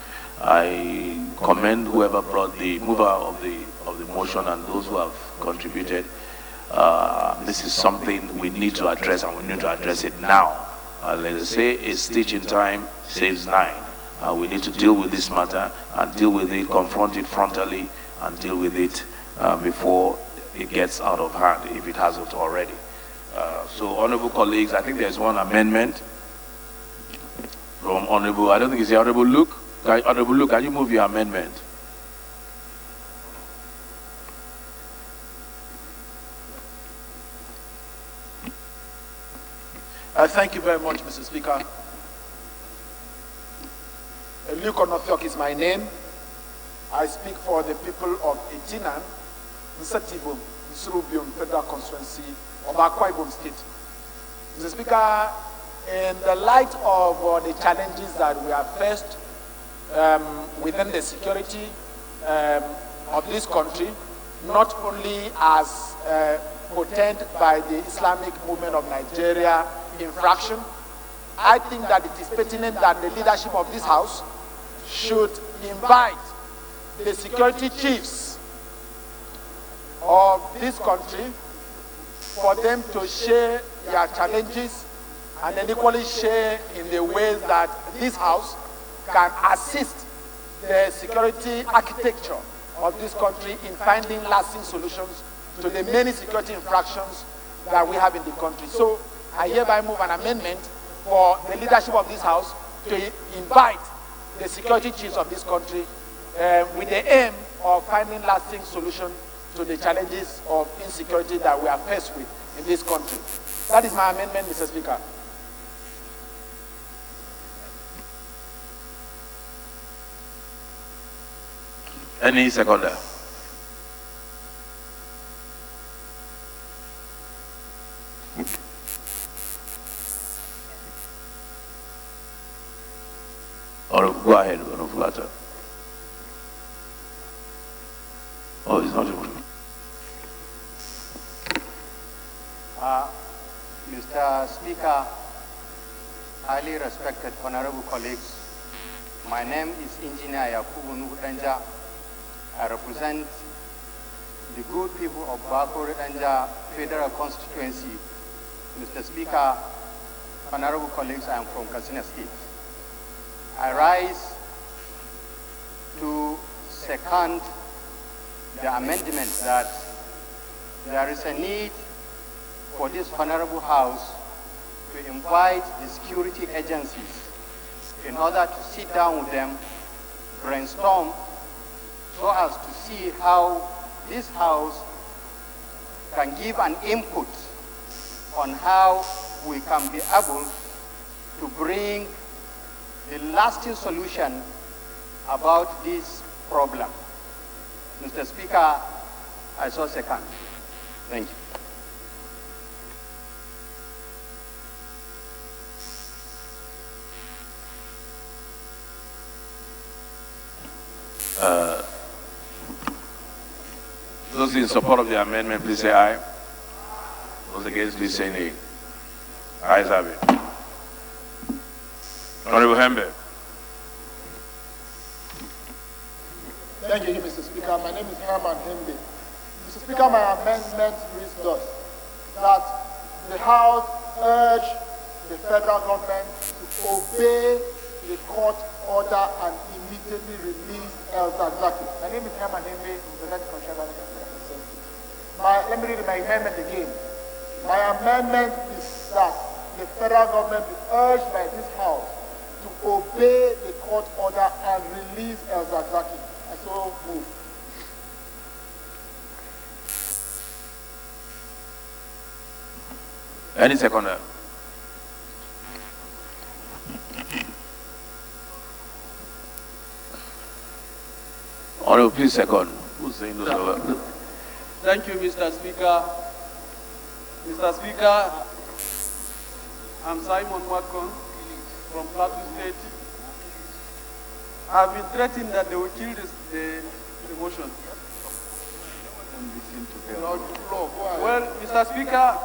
I commend whoever brought the mover of the motion and those who have contributed. This is something we need to address, and we need to address it now. Let's say a stitch in time saves 9. We need to deal with this matter and deal with it, confront it frontally, and deal with it before it gets out of hand, if it hasn't already. So, honorable colleagues, I think there's one amendment from Honorable, I don't think it's the Honorable Luke. Honorable Luke, can you move your amendment? Thank you very much, Mr. Speaker. Luke Onothiok is my name. I speak for the people of Etinan, Nsatibum, Nsurubium Federal Constituency of Akwa Ibom State. Mr. Speaker, in the light of the challenges that we are faced within the security of this country, not only as portended by the Islamic Movement of Nigeria infraction, I think that it is pertinent that the leadership of this House should invite the security chiefs of this country for them to share their challenges and then equally share in the ways that this House can assist the security architecture of this country in finding lasting solutions to the many security infractions that we have in the country. So I hereby move an amendment for the leadership of this House to invite the security chiefs of this country with the aim of finding lasting solutions to the challenges of insecurity that we are faced with in this country. That is my amendment, Mr. Speaker. Any seconder? Or go ahead, Honorable Flatter. Oh, it's not even. Mr. Speaker, highly respected honorable colleagues, my name is Engineer Yakubu Nuhudanja. I represent the good people of Bako Danja Federal Constituency. Mr. Speaker, honorable colleagues, I am from Katsina State. I rise to second the amendment that there is a need for this honorable House to invite the security agencies in order to sit down with them, brainstorm, so as to see how this House can give an input on how we can be able to bring the lasting solution about this problem. Mr. Speaker, I so second. Thank you. Those in support of the amendment, please say aye. Those against, please say nay. Ayes have it. Honorable Hembe. Thank you, Mr. Speaker. My name is Herman Hembe. Mr. Speaker, my amendment reads thus, that the House urge the federal government to obey the court order and immediately release El Zakzaki. My name is Herman Hembe, representing Constitutional. Let me read my amendment again. My amendment is that the federal government is urged by this House to obey the court order and release El Zakzaki. I so move. Any seconder? Honorable, please second. Who's saying those over? Thank you, Mr. Speaker. Mr. Speaker, I'm Simon Wakon from Plateau State. have been threatened that they will kill the motion. Well, Mr. Speaker,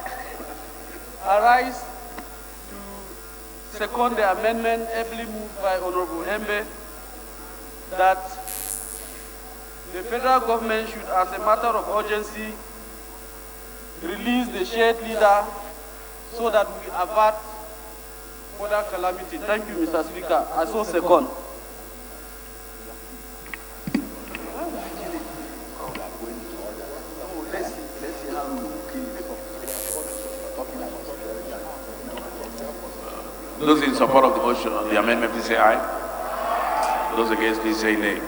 I rise to second the amendment ably moved by Honorable Hembe that the federal government should, as a matter of urgency, release the shared leader so that we avert further calamity. Thank you, Mr. Speaker. I so second. Those in support of the motion on the amendment, please say aye. Those against, please say nay.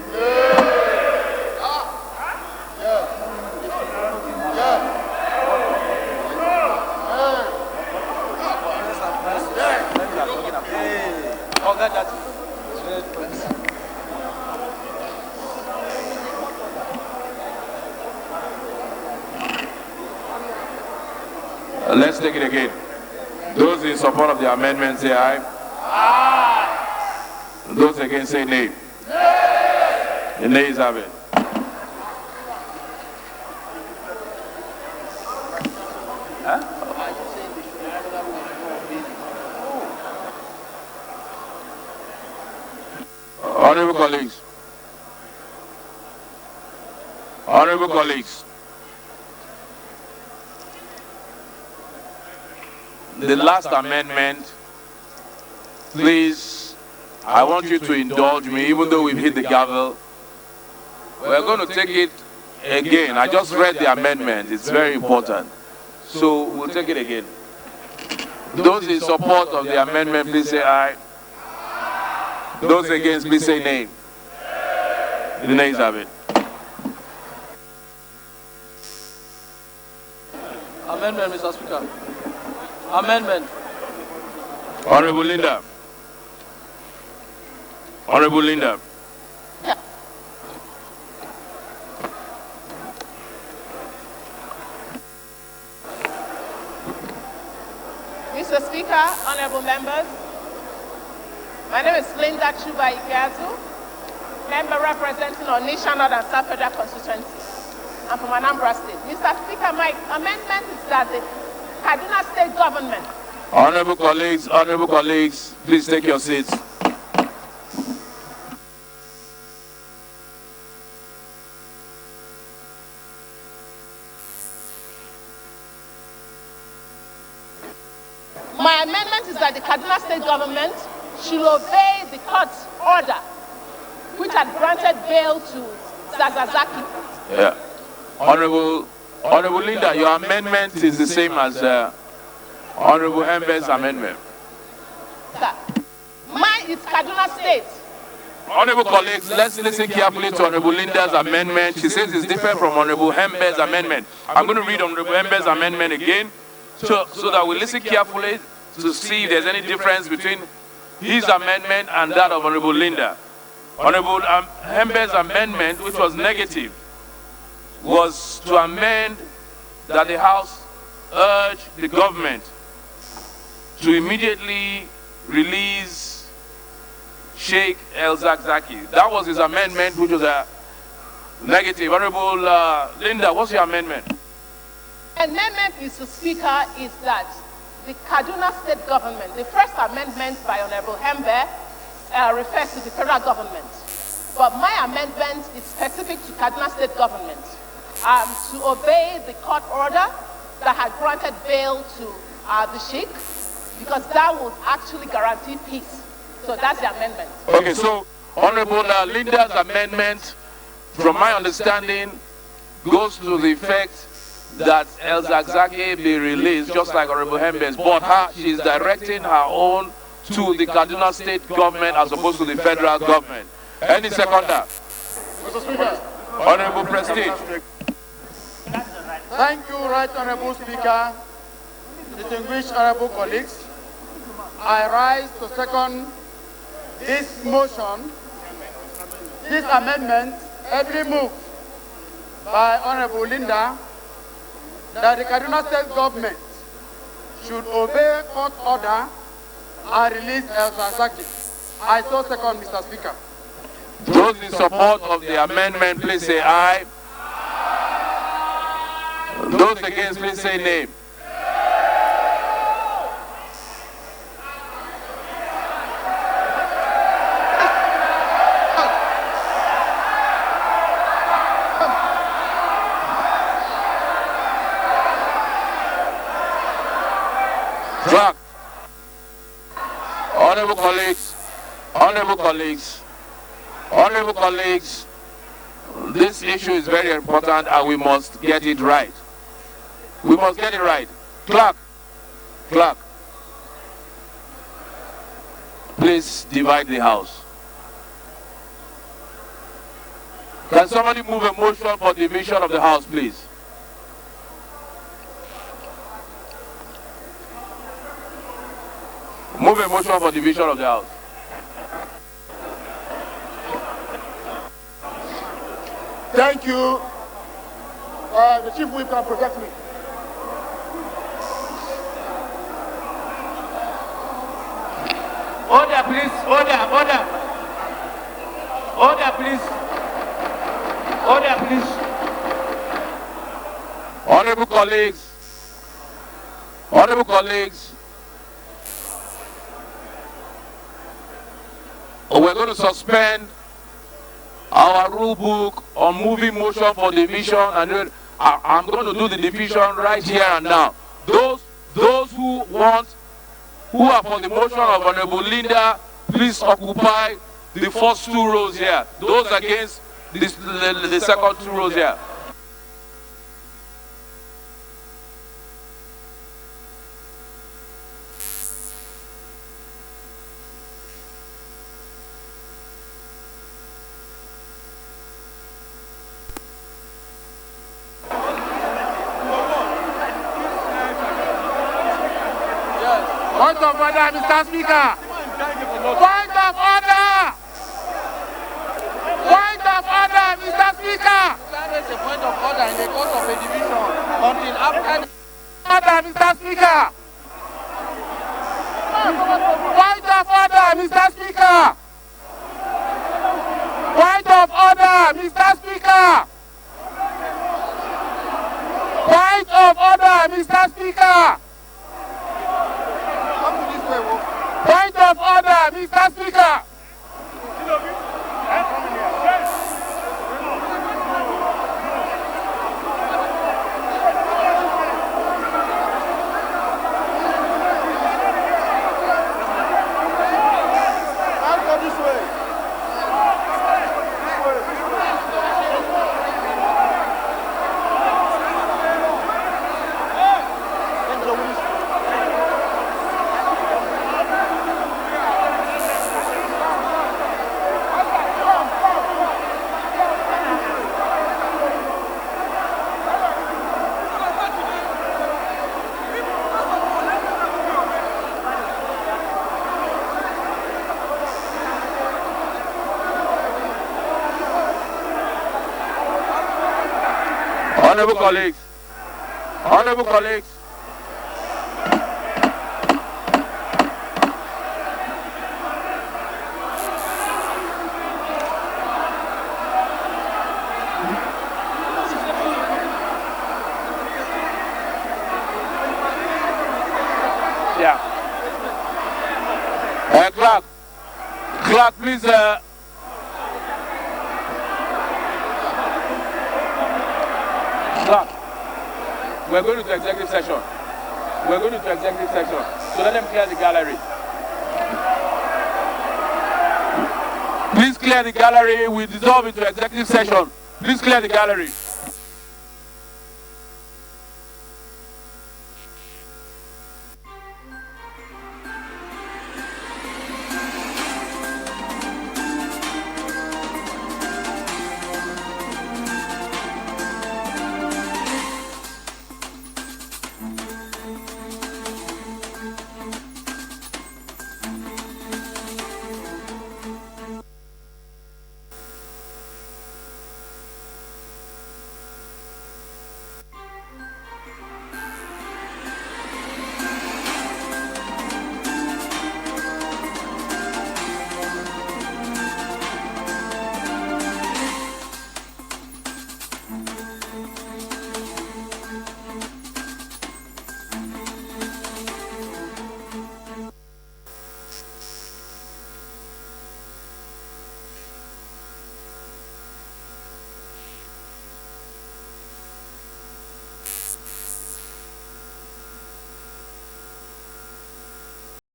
Let's take it again. Those in support of the amendment say aye. Aye. Those against say nay. Nay. The nays have it. Huh? Honorable colleagues. Honorable colleagues. The last amendment, please, I want you to indulge me, even though we've hit the gavel. We're going to take it again. I just read the amendment. It's very important. So we'll take it again. Those in support of the amendment, please say aye. Those against, please say nay. The nays have it. Amendment, Mr. Speaker. Amendment. Honorable Linda. Honorable Linda. Mr. Speaker, honorable members, my name is Linda Chuba Ikeazu, member representing Onisha North and South Federal Constituency. I'm from Anambra State. Mr. Speaker, my amendment is that the Kaduna State government. Honorable colleagues, please take your seats. My amendment is that the Kaduna State government should obey the court order which had granted bail to Zagazaki. Yeah. Honorable Linda, your amendment is the same as Honorable Hembe's amendment. Mine is Kaduna State. Honorable colleagues, let's listen carefully to Honorable Linda's amendment. She says it's different from Honorable Hembe's amendment. I'm going to read Honorable Hembe's amendment again so that we listen carefully to see if there's any difference between his amendment and that of Honorable Linda. Honorable Hembe's amendment, which was negative, was to amend that the House urged the government to immediately release Sheikh El-Zakzaki. That was his amendment, which was a negative. Honorable Linda, what's your amendment? Amendment, Mr. Speaker, is that the Kaduna State government, the first amendment by Honorable Hembe refers to the federal government. But my amendment is specific to Kaduna State government to obey the court order that had granted bail to the Sheikh, because that would actually guarantee peace. So that's the amendment. Okay, so Honorable Linda's amendment, from my understanding, goes to the effect that El-Zakzaki be released, just like Honorable Hembe's, but she's directing her own to the Kaduna State government as opposed to the federal government. Any seconder? Mr. Speaker. Honorable Prestige. Thank you, Right Honorable Speaker. Distinguished honorable colleagues, I rise to second this motion, this amendment, every move by Honorable Linda, that the Kaduna State government should obey court order and release El-Zakzaki. I so second, Mr. Speaker. Those in support of the amendment, please say aye. Those against, please say nay. Clerk. Honorable colleagues, honorable colleagues, honorable colleagues, this issue is very important and we must get it right. We must get it right. Clerk, clerk, please divide the house. Can somebody move a motion for division of the house, please? Move a motion for division of the house. Thank you. The Chief Whip can protect me. Order, please. Order, order. Order, please. Order, please. Honorable colleagues, honorable colleagues, we're going to suspend our rule book on moving motion for division, and I'm going to do the division right here and now. Those who are for the motion of Honorable Linda, please occupy the first 2 rows here. Those against the second 2 rows here. Point of order, Mr. Speaker. Point of order. Point of order, Mr. Speaker. There is a point of order in the course of a division until after the Order, Mr. Speaker. Point of order, Mr. Speaker. Point of order, Mr. Speaker. Point of order, Mr. Speaker. Point of order, Mr. Speaker. Honorable colleagues, honorable colleagues, yeah. Clerk, please. We're going to executive session. We're going to executive session. So let them clear the gallery. Please clear the gallery. We dissolve into executive session. Please clear the gallery.